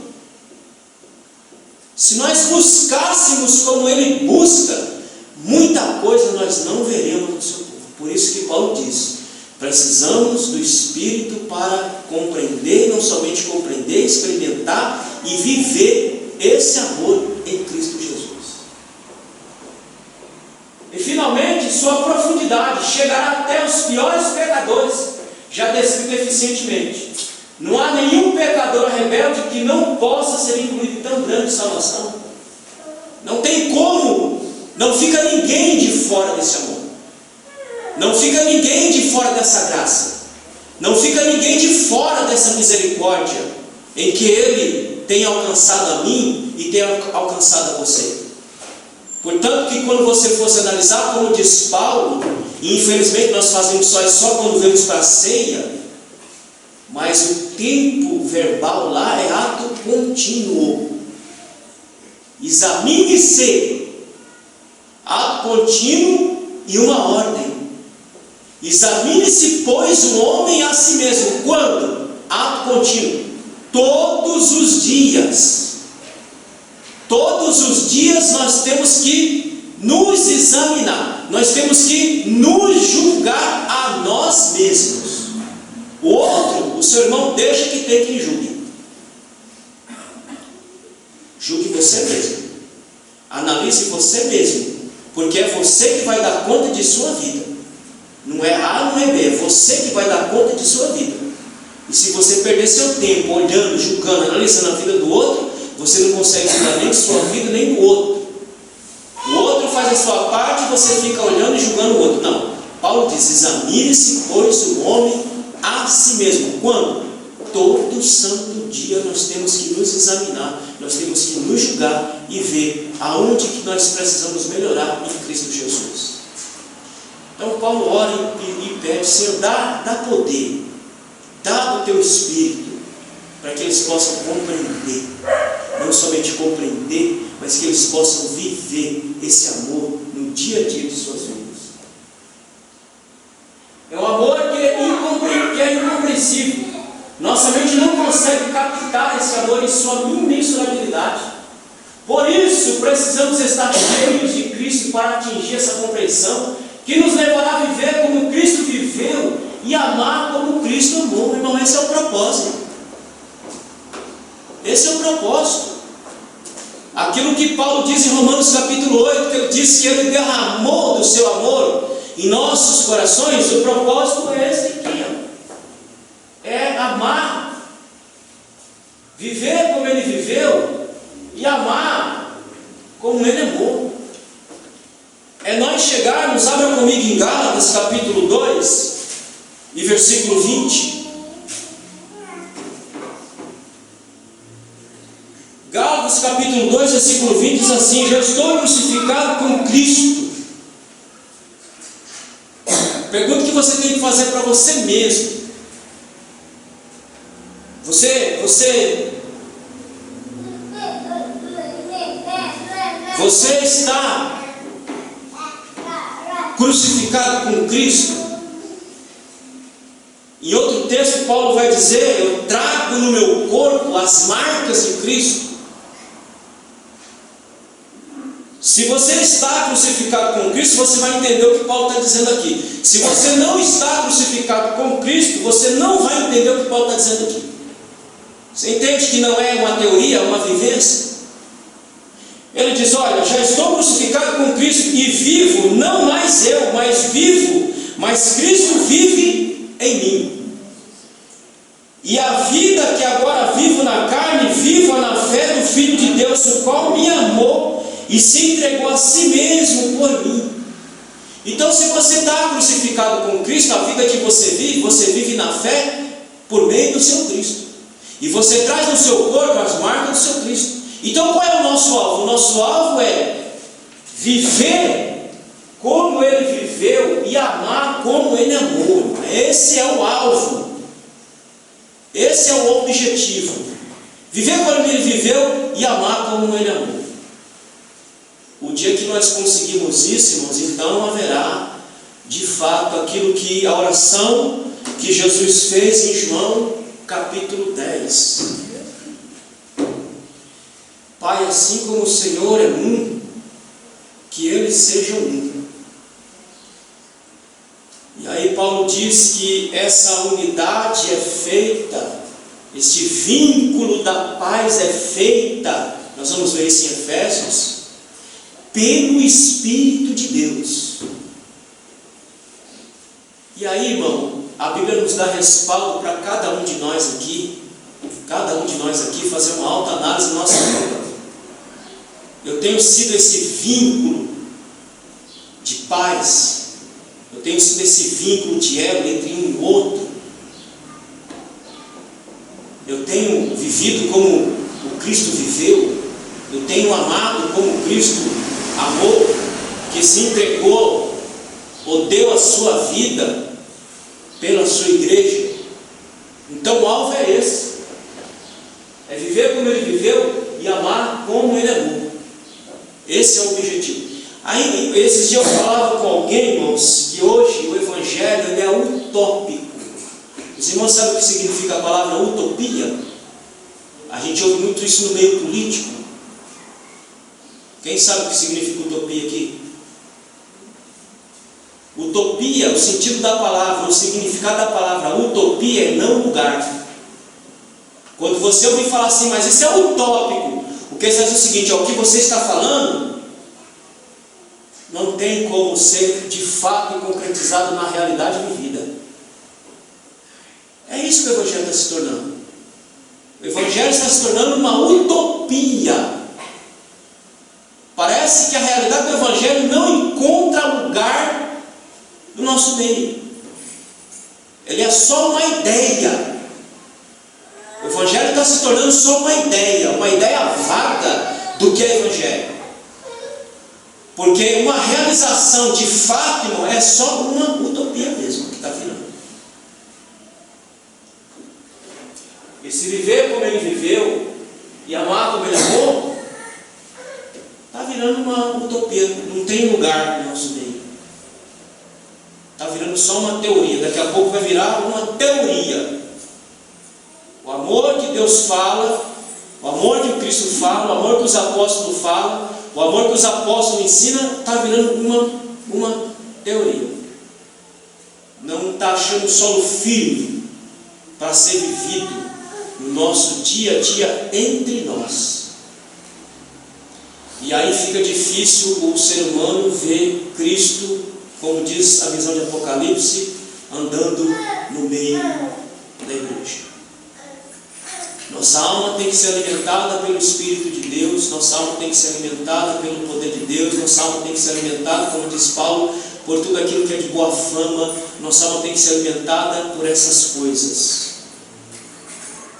se nós buscássemos como Ele busca, muita coisa nós não veremos no seu povo. Por isso que Paulo diz, precisamos do Espírito para compreender, não somente compreender, experimentar e viver esse amor em Cristo Jesus. E finalmente, sua profundidade chegará até os piores pecadores, já descrito eficientemente. Não há nenhum pecador rebelde que não possa ser incluído em tão grande salvação. Não tem como, não fica ninguém de fora desse amor. Não fica ninguém de fora dessa graça. Não fica ninguém de fora dessa misericórdia em que Ele tem alcançado a mim e tem alcançado a você. Portanto, que quando você fosse analisar, como diz Paulo, e infelizmente nós fazemos só quando vemos para a ceia, mas o tempo verbal lá é ato contínuo. Examine-se, ato contínuo e uma ordem. Examine-se, pois, o homem a si mesmo. Quando? Ato contínuo. Todos os dias. Todos os dias nós temos que nos examinar. Nós temos que nos julgar a nós mesmos. O outro, o seu irmão, deixa que tem quem julgue. Julgue você mesmo. Analise você mesmo. Porque é você que vai dar conta de sua vida. Não é A, não é B. É você que vai dar conta de sua vida. E se você perder seu tempo olhando, julgando, analisando a vida do outro, você não consegue julgar nem sua vida, nem do outro. O outro faz a sua parte e você fica olhando e julgando o outro. Não. Paulo diz, examine-se, pois, o homem a si mesmo. Quando? Todo santo dia nós temos que nos examinar, nós temos que nos julgar e ver aonde que nós precisamos melhorar em Cristo Jesus. Então Paulo ora e pede: Senhor, dá poder, dá do teu Espírito, para que eles possam compreender, não somente compreender, mas que eles possam viver esse amor no dia a dia de suas vidas. É um amor que é incompreensível. Nossa mente não consegue captar esse amor em sua imensurabilidade. Por isso, precisamos estar cheios de Cristo para atingir essa compreensão, que nos levará a viver como Cristo viveu e amar como Cristo amou. Irmão, esse é o propósito. Esse é o propósito. Aquilo que Paulo diz em Romanos capítulo 8, que ele diz que ele derramou do seu amor em nossos corações. O propósito é esse aqui, é amar, viver como ele viveu e amar como ele amou. É nós chegarmos, abra comigo em Gálatas capítulo 2 e versículo 20. Gálatas capítulo 2, versículo 20 diz assim: já estou crucificado com Cristo. Pergunta que você tem que fazer para você mesmo. Você está crucificado com Cristo? Em outro texto, Paulo vai dizer: eu trago no meu corpo as marcas de Cristo. Se você está crucificado com Cristo, você vai entender o que Paulo está dizendo aqui. Se você não está crucificado com Cristo, você não vai entender o que Paulo está dizendo aqui. Você entende que não é uma teoria, é uma vivência? Ele diz: olha, já estou crucificado com Cristo e vivo, não mais eu, mas vivo, mas Cristo vive em mim. E a vida que agora vivo na carne, vivo na fé do Filho de Deus, o qual me amou e se entregou a si mesmo por mim. Então, se você está crucificado com Cristo, a vida que você vive na fé por meio do seu Cristo. E você traz no seu corpo as marcas do seu Cristo. Então, qual é o nosso alvo? O nosso alvo é viver como ele viveu e amar como ele amou. Esse é o alvo. Esse é o objetivo. Viver como ele viveu e amar como ele amou. O dia que nós conseguimos isso, irmãos, então haverá de fato aquilo que a oração que Jesus fez em João capítulo 10. Pai, assim como o Senhor é um, que eles sejam um. E aí Paulo diz que essa unidade é feita, este vínculo da paz é feita, nós vamos ver isso em Efésios, pelo Espírito de Deus. E aí, irmão, a Bíblia nos dá respaldo para cada um de nós aqui fazer uma autoanálise da nossa vida. Eu tenho sido esse vínculo de paz, eu tenho sido esse vínculo de elo entre um e outro. Eu tenho vivido como o Cristo viveu, eu tenho amado como Cristo amou, que se entregou ou deu a sua vida pela sua igreja. Então o alvo é esse, é viver como ele viveu e amar como ele amou. Esse é o objetivo. Aí, esses dias eu falava com alguém, irmãos, que hoje o Evangelho ele é utópico. Os irmãos sabem o que significa a palavra utopia? A gente ouve muito isso no meio político. Quem sabe o que significa utopia aqui? Utopia, o sentido da palavra, o significado da palavra utopia é não lugar. Quando você ouvir falar assim, mas isso é utópico, o que está dizendo é o seguinte: o que você está falando não tem como ser de fato concretizado na realidade vivida. É isso que o Evangelho está se tornando. O Evangelho está se tornando uma utopia. Parece que a realidade do Evangelho não encontra lugar no nosso meio. Ele é só uma ideia. O Evangelho está se tornando uma ideia vaga do que é Evangelho. Porque uma realização de fato, irmão, é só uma utopia mesmo que está virando. E se viver como ele viveu e amar como ele amou, está virando uma utopia, não tem lugar no nosso meio. Está virando só uma teoria, daqui a pouco vai virar uma teoria. O amor que Deus fala, o amor que Cristo fala, o amor que os apóstolos falam, o amor que os apóstolos ensinam, está virando uma teoria. Não está achando solo firme para ser vivido no nosso dia a dia entre nós. E aí fica difícil o ser humano ver Cristo, como diz a visão de Apocalipse, andando no meio da igreja. Nossa alma tem que ser alimentada pelo Espírito de Deus, nossa alma tem que ser alimentada pelo poder de Deus, nossa alma tem que ser alimentada, como diz Paulo, por tudo aquilo que é de boa fama, nossa alma tem que ser alimentada por essas coisas.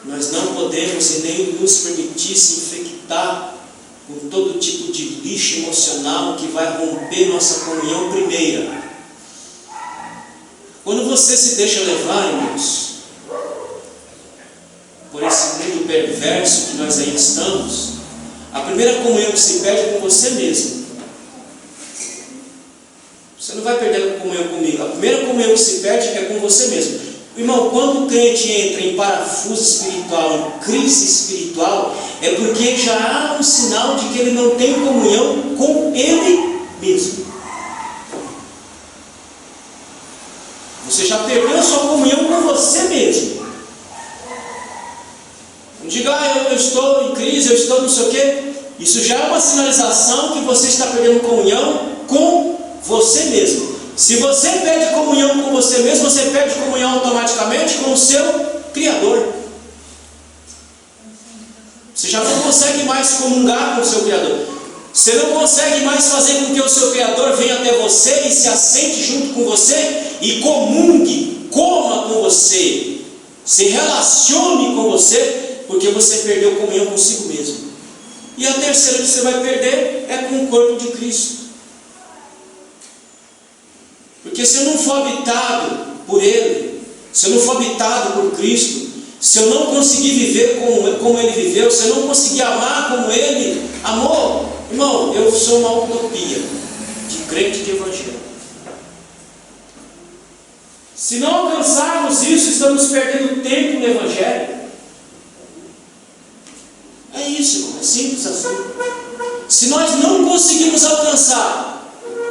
Nós não podemos e nem nos permitir se infectar com todo tipo de lixo emocional que vai romper nossa comunhão primeira. Quando você se deixa levar, irmãos, por esse mundo perverso que nós aí estamos, a primeira comunhão que se perde é com você mesmo. Você não vai perder a comunhão comigo. A primeira comunhão que se perde é com você mesmo. Irmão, quando o crente entra em parafuso espiritual, em crise espiritual, é porque já há um sinal de que ele não tem comunhão com ele mesmo. Você já perdeu a sua comunhão com você mesmo. Não diga, eu estou em crise, eu estou não sei o quê. Isso já é uma sinalização que você está perdendo comunhão com você mesmo. Se você perde comunhão com você mesmo, você perde comunhão automaticamente com o seu Criador. Você já não consegue mais comungar com o seu Criador. Você não consegue mais fazer com que o seu Criador venha até você e se assente junto com você e comungue, coma com você, se relacione com você, porque você perdeu comunhão consigo mesmo. E a terceira que você vai perder é com o corpo de Cristo. Porque se eu não for habitado por Ele, se eu não for habitado por Cristo, se eu não conseguir viver como Ele viveu, se eu não conseguir amar como Ele amou, irmão, eu sou uma utopia de crente de Evangelho. Se não alcançarmos isso, estamos perdendo tempo no Evangelho. É isso, irmão, é simples assim. Se nós não conseguimos alcançar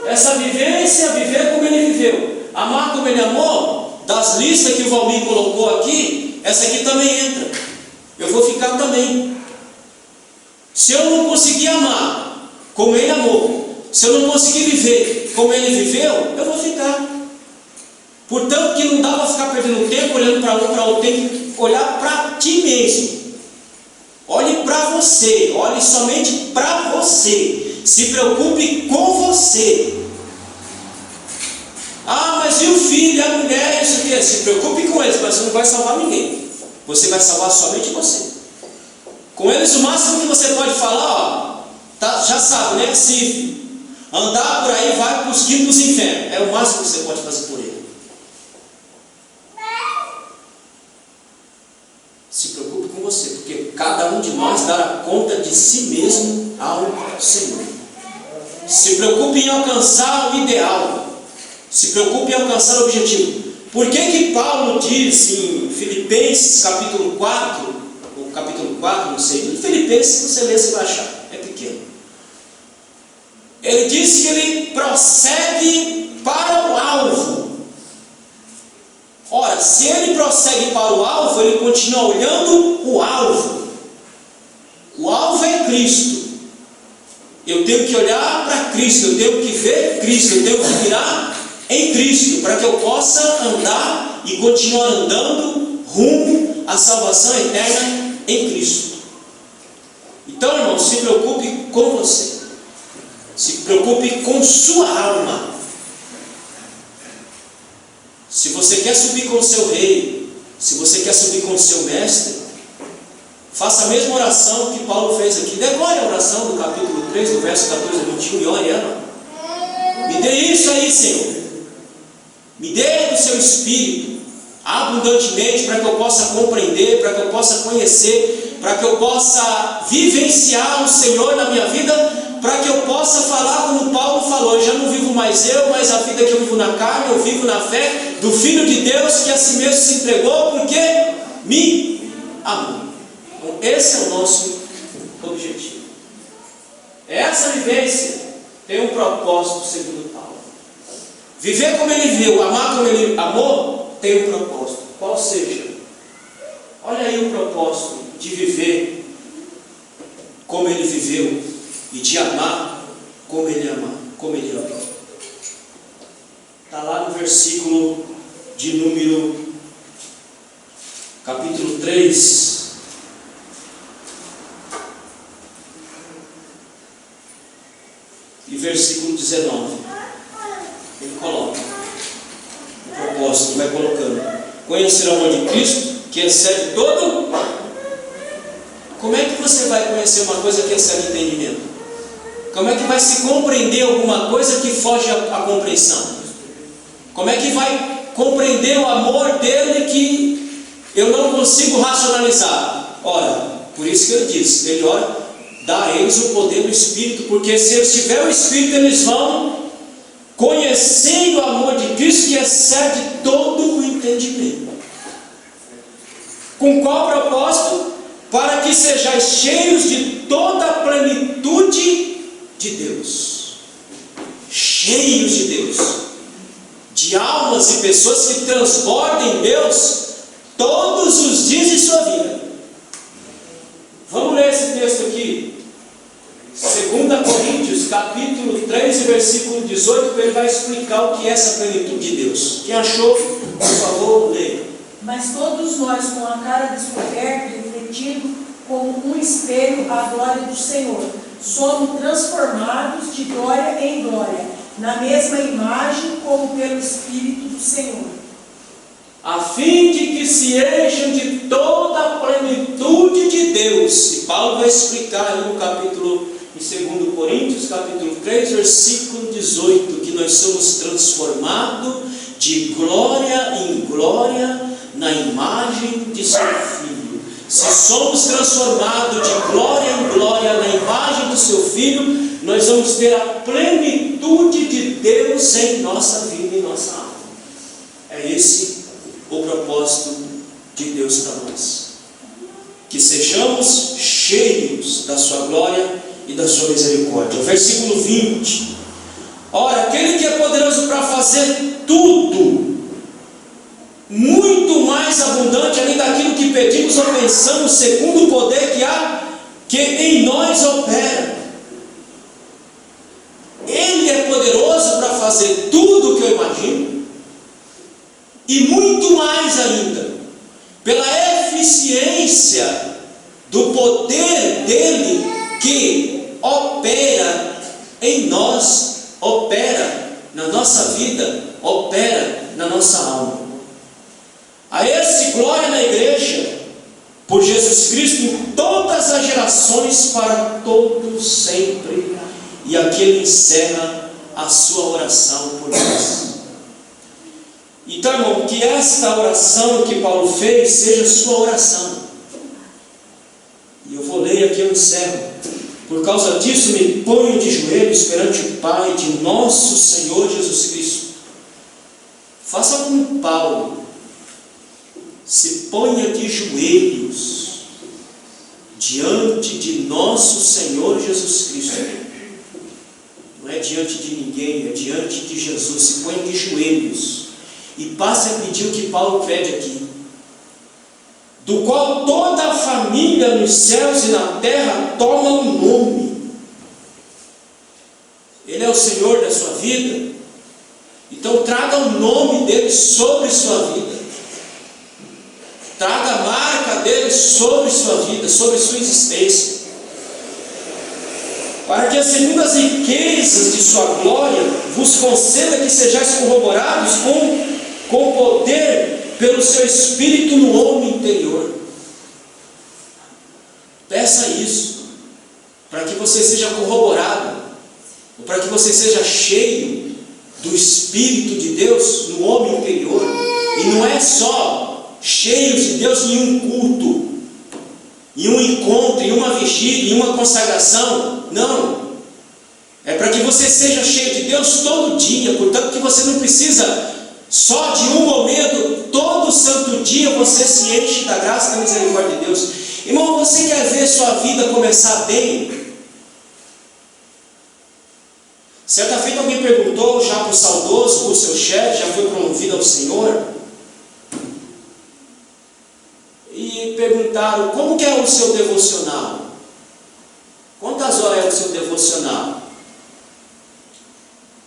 essa vivência, viver como ele viveu, amar como ele amou, das listas que o Valmir colocou aqui, essa aqui também entra. Eu vou ficar também. Se eu não conseguir amar como ele amou, se eu não conseguir viver como ele viveu, eu vou ficar. Portanto, que não dá para ficar perdendo tempo olhando para um para outro, tem que olhar para ti mesmo. Olhe para você, olhe somente para você. Se preocupe com você. Ah, mas e o filho, a mulher, isso aqui? Se preocupe com eles, mas você não vai salvar ninguém. Você vai salvar somente você. Com eles, o máximo que você pode falar, já sabe, né? Se andar por aí, vai para os quintos dos infernos. É o máximo que você pode fazer por ele. Se preocupe com você, porque cada um de nós dará conta de si mesmo ao Senhor. Se preocupe em alcançar o ideal. Se preocupe em alcançar o objetivo. Por que Paulo diz em Filipenses capítulo 4, ou capítulo 4, não sei, em Filipenses, se você ler, você vai achar, é pequeno. Ele diz que ele prossegue para o alvo. Ora, se ele prossegue para o alvo, ele continua olhando o alvo. O alvo é Cristo. Eu tenho que olhar para Cristo, eu tenho que ver Cristo, eu tenho que mirar em Cristo, para que eu possa andar e continuar andando rumo à salvação eterna em Cristo. Então, irmão, se preocupe com você. Se preocupe com sua alma. Se você quer subir com o seu rei, se você quer subir com o seu mestre, Faça a mesma oração que Paulo fez aqui. Decore a oração do capítulo 3, do verso 14 a 21 e ore ela. Me dê isso aí, Senhor. Me dê do seu Espírito abundantemente, para que eu possa compreender, para que eu possa conhecer, para que eu possa vivenciar o Senhor na minha vida, para que eu possa falar como Paulo falou: já não vivo mais eu, mas a vida que eu vivo na carne, eu vivo na fé do Filho de Deus, que a si mesmo se entregou, porque me amou. Então, esse é o nosso objetivo. Essa vivência tem um propósito, segundo Paulo. Viver como ele viveu, amar como ele amou, tem um propósito. Qual seja? Olha aí o propósito de viver como ele viveu e de amar como ele amou. Está lá no versículo de número capítulo 3. E versículo 19, ele coloca o propósito, vai colocando: conhecer o amor de Cristo, que excede todo. Como é que você vai conhecer uma coisa que excede entendimento? Como é que vai se compreender alguma coisa que foge à compreensão? Como é que vai compreender o amor dele que eu não consigo racionalizar? Ora, por isso que ele diz, ele ora: dá a eles o poder do Espírito, porque se eles tiverem o Espírito, eles vão conhecendo o amor de Cristo, que excede todo o entendimento. Com qual propósito? Para que sejais cheios de toda a plenitude de Deus. Cheios de Deus. De almas e pessoas que transbordem Deus todos os dias de sua vida. Vamos ler esse texto aqui. 2 Coríntios, capítulo 3, versículo 18, que ele vai explicar o que é essa plenitude de Deus. Quem achou, por favor, leia. Mas todos nós, com a cara descoberta, refletindo como um espelho a glória do Senhor, somos transformados de glória em glória, na mesma imagem como pelo Espírito do Senhor, a fim de que se encham de toda a plenitude de Deus. E Paulo vai explicar aí no capítulo, em 2 Coríntios, capítulo 3, versículo 18, que nós somos transformados de glória em glória na imagem de seu Filho. Se somos transformados de glória em glória na imagem do seu Filho, nós vamos ter a plenitude de Deus em nossa vida e nossa alma. É esse o propósito de Deus para nós. Que sejamos cheios da sua glória e da sua misericórdia. O versículo 20. Ora, aquele que é poderoso para fazer tudo, muito mais abundante além daquilo que pedimos ou pensamos, segundo o poder que em nós opera. Ele é poderoso para fazer tudo o que eu imagino, e muito mais ainda, pela eficiência do poder dele que opera em nós, opera na nossa vida, opera na nossa alma. A esse glória na igreja, por Jesus Cristo, em todas as gerações, para todos sempre. E aqui ele encerra a sua oração por nós. Então, irmão, que esta oração que Paulo fez seja sua oração. E eu vou ler aqui, eu encerro. Por causa disso, me ponho de joelhos perante o Pai de nosso Senhor Jesus Cristo. Faça como Paulo. Se ponha de joelhos diante de nosso Senhor Jesus Cristo. Não é diante de ninguém, é diante de Jesus. Se ponha de joelhos e passe a pedir o que Paulo pede aqui: do qual toda a família nos céus e na terra toma um nome. Ele é o Senhor da sua vida, então traga o nome dele sobre sua vida, traga a marca dele sobre sua vida, sobre sua existência, para que, segundo as riquezas de sua glória, vos conceda que sejais corroborados com poder pelo seu Espírito no homem interior. Peça isso, para que você seja corroborado, para que você seja cheio do Espírito de Deus no homem interior. E não é só cheio de Deus em um culto, em um encontro, em uma vigília, em uma consagração. Não. É para que você seja cheio de Deus todo dia. Portanto, que você não precisa só de um momento, todo santo dia você se enche da graça e da misericórdia de Deus. Irmão, você quer ver sua vida começar bem? Certa feita alguém perguntou já para o saudoso, para o seu chefe, já foi promovido ao Senhor, e perguntaram: como que é o seu devocional? Quantas horas é o seu devocional?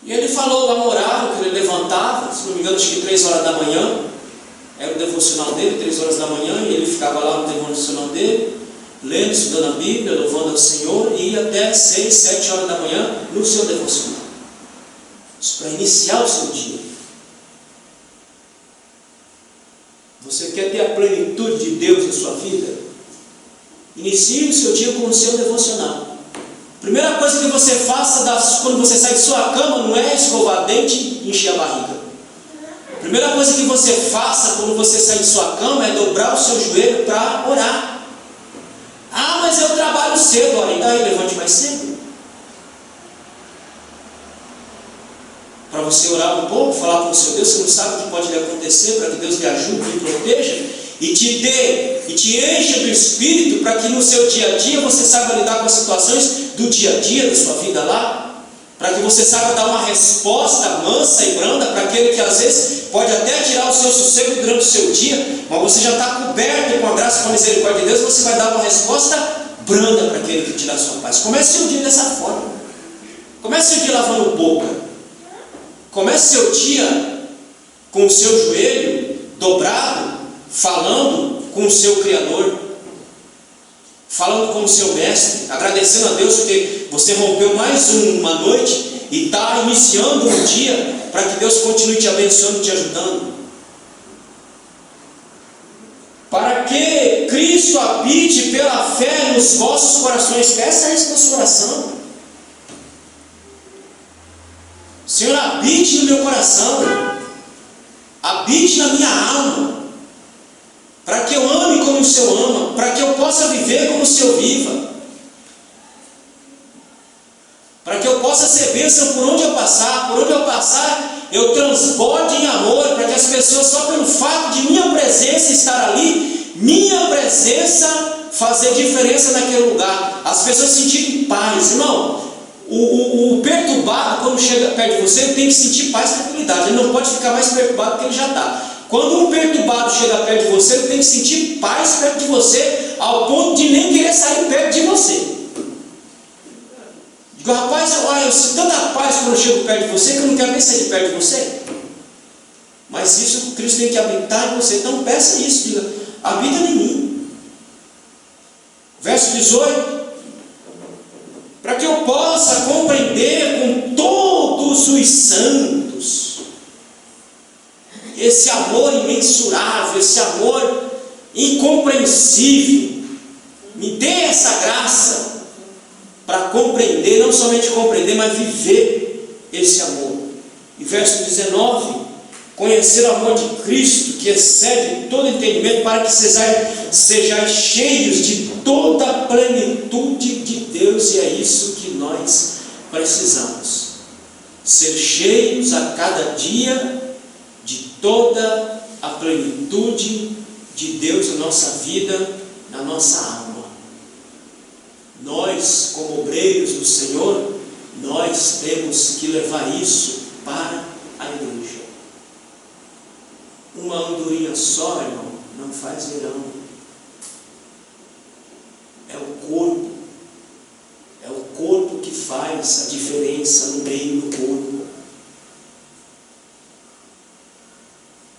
E ele falou lá no horário que ele levantava, se não me engano, acho que 3 horas da manhã, era o devocional dele, 3 horas da manhã, e ele ficava lá no devocional dele, lendo, estudando a Bíblia, louvando ao Senhor, e ia até 6, 7 horas da manhã no seu devocional. Isso para iniciar o seu dia. Você quer ter a plenitude de Deus na sua vida? Inicie o seu dia com o seu devocional. Primeira coisa que você faça quando você sai de sua cama não é escovar dente e encher a barriga. Primeira coisa que você faça quando você sai de sua cama é dobrar o seu joelho para orar. Ah, mas eu trabalho cedo. Olha, então aí levante mais cedo, para você orar um pouco, falar com o seu Deus. Você não sabe o que pode lhe acontecer, para que Deus lhe ajude, lhe proteja e te dê, e te encha do Espírito, para que no seu dia a dia você saiba lidar com as situações do dia a dia da sua vida lá, para que você saiba dar uma resposta mansa e branda para aquele que às vezes pode até tirar o seu sossego durante o seu dia, mas você já está coberto com a graça e com a misericórdia de Deus. Você vai dar uma resposta branda para aquele que tira a sua paz. Comece seu dia dessa forma. Comece seu dia lavando boca. Comece seu dia com o seu joelho dobrado, falando com o seu Criador, falando com o seu Mestre, agradecendo a Deus porque você rompeu mais uma noite e está iniciando um dia, para que Deus continue te abençoando, te ajudando, para que Cristo habite pela fé nos vossos corações. Peça isso na sua oração. Senhor, habite no meu coração, habite na minha alma, para que eu ame como o Senhor ama, para que eu possa viver como o Senhor viva, para que eu possa ser bênção por onde eu passar eu transborde em amor, para que as pessoas, só pelo fato de minha presença estar ali, minha presença fazer diferença naquele lugar, as pessoas sentirem paz. Irmão, o perturbado, quando chega perto de você, ele tem que sentir paz e tranquilidade. Ele não pode ficar mais perturbado do que ele já está. Quando um perturbado chega perto de você, ele tem que sentir paz perto de você, ao ponto de nem querer sair perto de você. Digo: rapaz, eu sinto tanta paz quando eu chego perto de você, que eu não quero nem sair de perto de você. Mas isso Cristo tem que habitar em você. Então peça isso, diga: habita em mim. Verso 18: para que eu possa compreender com todos os santos esse amor imensurável, esse amor incompreensível. Me dê essa graça para compreender, não somente compreender, mas viver esse amor. E verso 19: conhecer o amor de Cristo, que excede todo entendimento, para que sejais cheios de toda a plenitude de Deus. E é isso que nós precisamos, ser cheios a cada dia de toda a plenitude de Deus na nossa vida, na nossa alma. Nós, como obreiros do Senhor, nós temos que levar isso para a igreja. Uma andorinha só, irmão, não faz verão. É o corpo que faz a diferença no meio do corpo.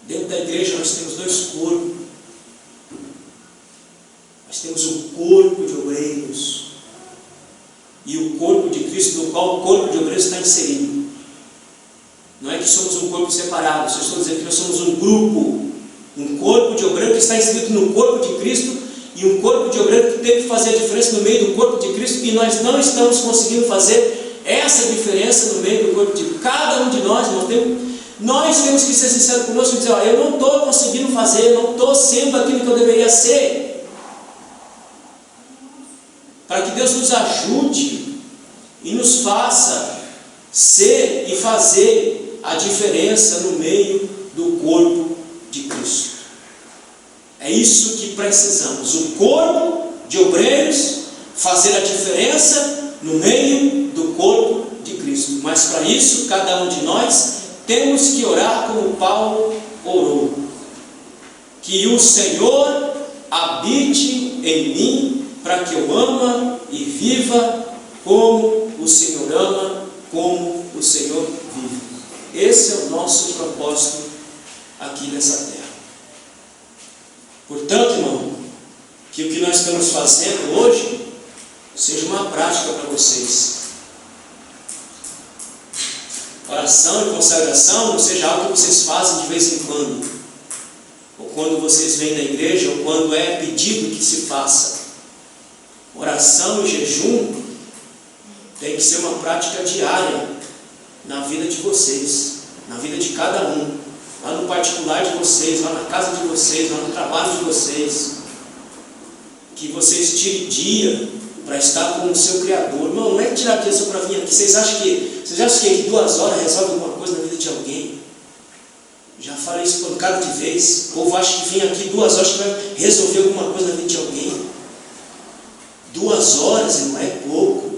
Dentro da igreja nós temos 2 corpos. Nós temos o corpo de obreiros e o corpo de Cristo, no qual o corpo de obreiros está inserido. Não é que somos um corpo separado, eu estou dizendo que nós somos um grupo, um corpo de obreiros que está inserido no corpo de Cristo, e um corpo de obreiro que tem que fazer a diferença no meio do corpo de Cristo, e nós não estamos conseguindo fazer essa diferença no meio do corpo de Cristo. Cada um de nós, nós temos que ser sinceros conosco e dizer, ó, eu não estou conseguindo fazer, não estou sendo aquilo que eu deveria ser. Para que Deus nos ajude e nos faça ser e fazer a diferença no meio do corpo de Cristo. É isso que precisamos, o corpo de obreiros fazer a diferença no meio do corpo de Cristo. Mas para isso, cada um de nós temos que orar como Paulo orou, que o Senhor habite em mim, para que eu ama e viva como o Senhor ama, como o Senhor vive. Esse é o nosso propósito aqui nessa terra. Portanto, irmão, que o que nós estamos fazendo hoje seja uma prática para vocês. Oração e consagração não seja algo que vocês fazem de vez em quando, ou quando vocês vêm na igreja, ou quando é pedido que se faça. Oração e jejum tem que ser uma prática diária na vida de vocês, na vida de cada um, lá no particular de vocês, lá na casa de vocês, lá no trabalho de vocês. Que vocês tirem dia para estar com o seu Criador. Não é tirar dia só para vir aqui. Vocês acham que 2 horas resolve alguma coisa na vida de alguém? Já falei isso por cada de vez. O povo acha que vem aqui 2 horas que vai resolver alguma coisa na vida de alguém. 2 horas não é pouco.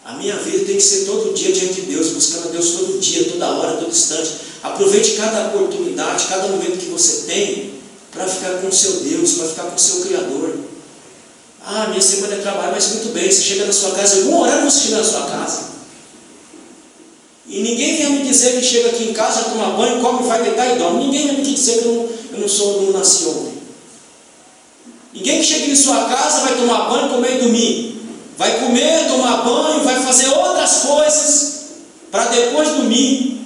A minha vida tem que ser todo dia diante de Deus, buscando a Deus todo dia, toda hora, todo instante. Aproveite cada oportunidade, cada momento que você tem para ficar com o seu Deus, para ficar com o seu Criador. Ah, minha semana é trabalho, mas muito bem, você chega na sua casa, em algum horário você chega na sua casa. E ninguém vem me dizer que chega aqui em casa, toma banho, come, vai deitar e dorme. Ninguém vem me dizer que eu não nasci ontem. Ninguém que chega em sua casa vai tomar banho, comer e dormir. Vai comer, tomar banho, vai fazer outras coisas para depois dormir.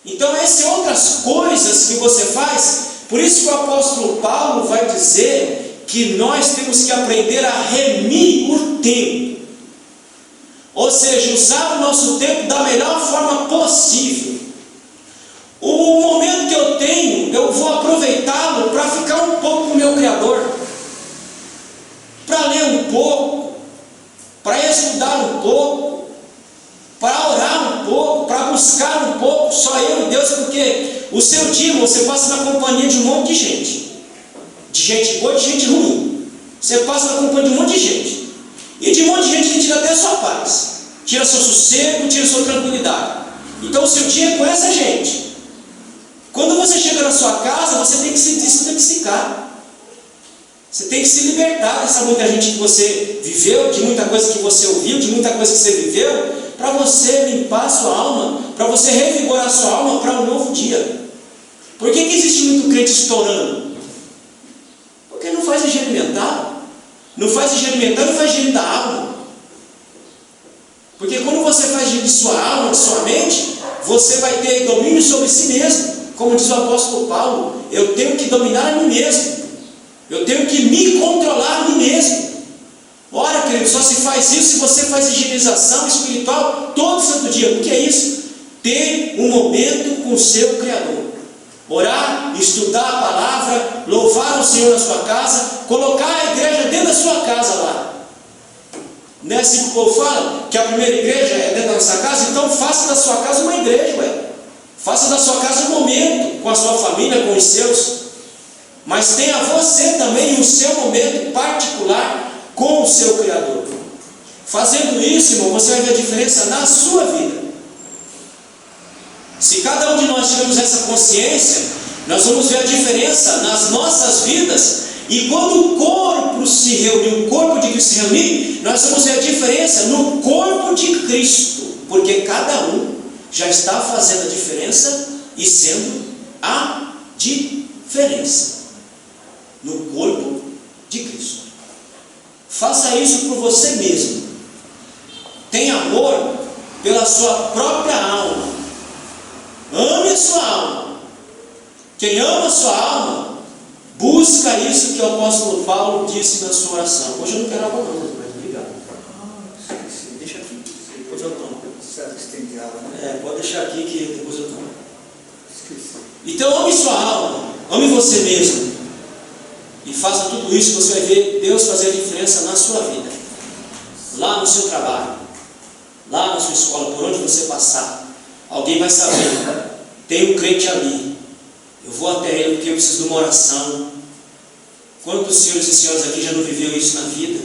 Então essas outras coisas que você faz, por isso que o apóstolo Paulo vai dizer que nós temos que aprender a remir o tempo. Ou seja, usar o nosso tempo da melhor forma possível. O momento que eu tenho, eu vou aproveitá-lo para ficar um pouco com o meu Criador. Para ler um pouco, para estudar um pouco, para orar um pouco, para buscar um pouco, só eu e Deus, porque o seu dia você passa na companhia de um monte de gente boa e de gente ruim. Você passa na companhia de um monte de gente, e de um monte de gente que tira até a sua paz, tira seu sossego, tira sua tranquilidade. Então o seu dia é com essa gente. Quando você chega na sua casa, você tem que se desintoxicar. Você tem que se libertar dessa muita gente que você viveu, de muita coisa que você ouviu, de muita coisa que você viveu, para você limpar a sua alma, para você revigorar a sua alma para um novo dia. Por que existe muito crente estourando? Porque não faz higiene mental. Não faz higiene mental, não faz higiene da alma. Porque quando você faz higiene de sua alma, de sua mente, você vai ter domínio sobre si mesmo. Como diz o apóstolo Paulo, eu tenho que dominar a mim mesmo. Eu tenho que me controlar a mim mesmo. Ora, querido, só se faz isso se você faz higienização espiritual todo santo dia. O que é isso? Ter um momento com o seu Criador. Orar, estudar a palavra, louvar o Senhor na sua casa, colocar a igreja dentro da sua casa lá. Não é assim que o povo fala? Que a primeira igreja é dentro da nossa casa? Então faça da sua casa uma igreja, ué. Faça da sua casa um momento com a sua família, com os seus. Mas tenha você também o seu momento particular com o seu Criador. Fazendo isso, irmão, você vai ver a diferença na sua vida. Se cada um de nós tivermos essa consciência, nós vamos ver a diferença nas nossas vidas. E quando o corpo se reunir, o corpo de Cristo se reunir, nós vamos ver a diferença no corpo de Cristo. Porque cada um já está fazendo a diferença e sendo a diferença no corpo de Cristo. Faça isso por você mesmo. Tenha amor pela sua própria alma. Ame a sua alma. Quem ama a sua alma Busca isso que o apóstolo Paulo disse na sua oração. Hoje eu não quero água não, mas obrigado. Deixa aqui, depois eu tomo. Certo que você tem de água, né? Pode deixar aqui que depois eu tomo. Esqueci. Então ame sua alma, ame você mesmo. E faça tudo isso, você vai ver Deus fazer a diferença na sua vida. Lá no seu trabalho, lá na sua escola, por onde você passar, alguém vai saber, tem um crente ali, eu vou até ele porque eu preciso de uma oração. Quantos senhores e senhoras aqui já não viveu isso na vida?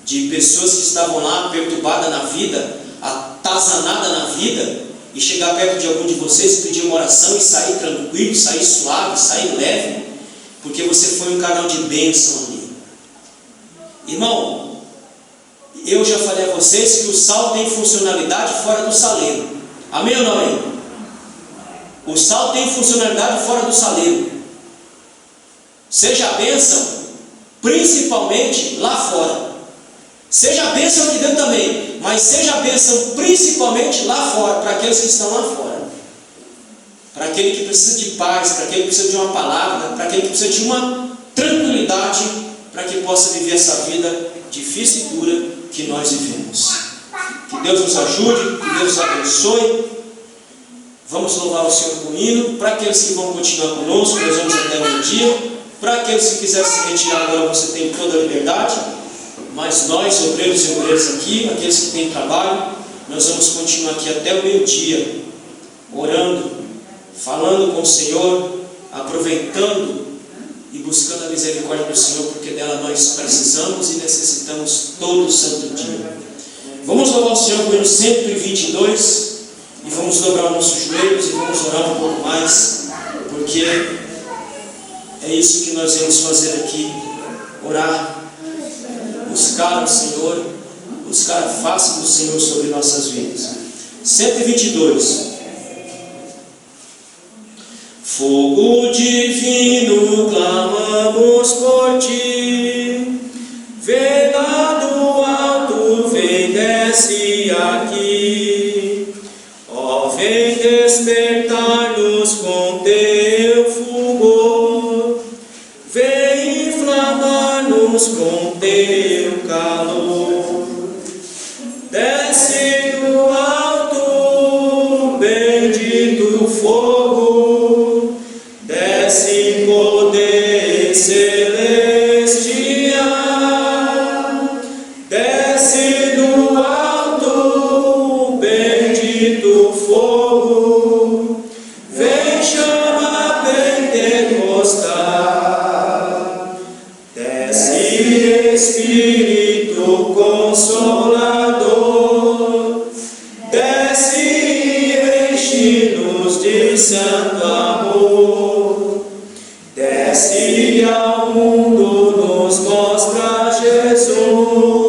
De pessoas que estavam lá perturbadas na vida, atazanadas na vida, e chegar perto de algum de vocês, pedir uma oração e sair tranquilo, sair suave, sair leve, porque você foi um canal de bênção ali. Irmão, eu já falei a vocês que o sal tem funcionalidade fora do saleiro. Amém ou não amém? O sal tem funcionalidade fora do saleiro. Seja a bênção, principalmente lá fora. Seja a bênção aqui dentro também, mas seja a bênção principalmente lá fora, para aqueles que estão lá fora. Para aquele que precisa de paz, para aquele que precisa de uma palavra, para aquele que precisa de uma tranquilidade, para que possa viver essa vida difícil e dura que nós vivemos. Que Deus nos ajude, que Deus nos abençoe. Vamos louvar o Senhor com o hino. Para aqueles que vão continuar conosco, nós vamos até o meio-dia. Para aqueles que quiserem se retirar agora, você tem toda a liberdade. Mas nós, obreiros e obreiras aqui, aqueles que têm trabalho, nós vamos continuar aqui até o meio-dia, orando, falando com o Senhor, aproveitando e buscando a misericórdia do Senhor, porque dela nós precisamos e necessitamos todo santo dia. Vamos louvar o Senhor com o hino 122 e vamos dobrar os nossos joelhos e vamos orar um pouco mais, porque é isso que nós vamos fazer aqui, orar, buscar o Senhor, buscar a face do Senhor sobre nossas vidas. 122. Fogo divino, clamamos por ti, vem lá do alto, vem, desce aqui, ó, vem despertar-nos com teu fulgor, vem inflamar-nos com teu calor, desce do alto, bendito fogo, desce poder celestial, desce do alto, bendito fogo, vem chama pentecostal, desce Espírito Consolador, desce e enche-nos de santo amor, desce ao mundo, nos mostra Jesus.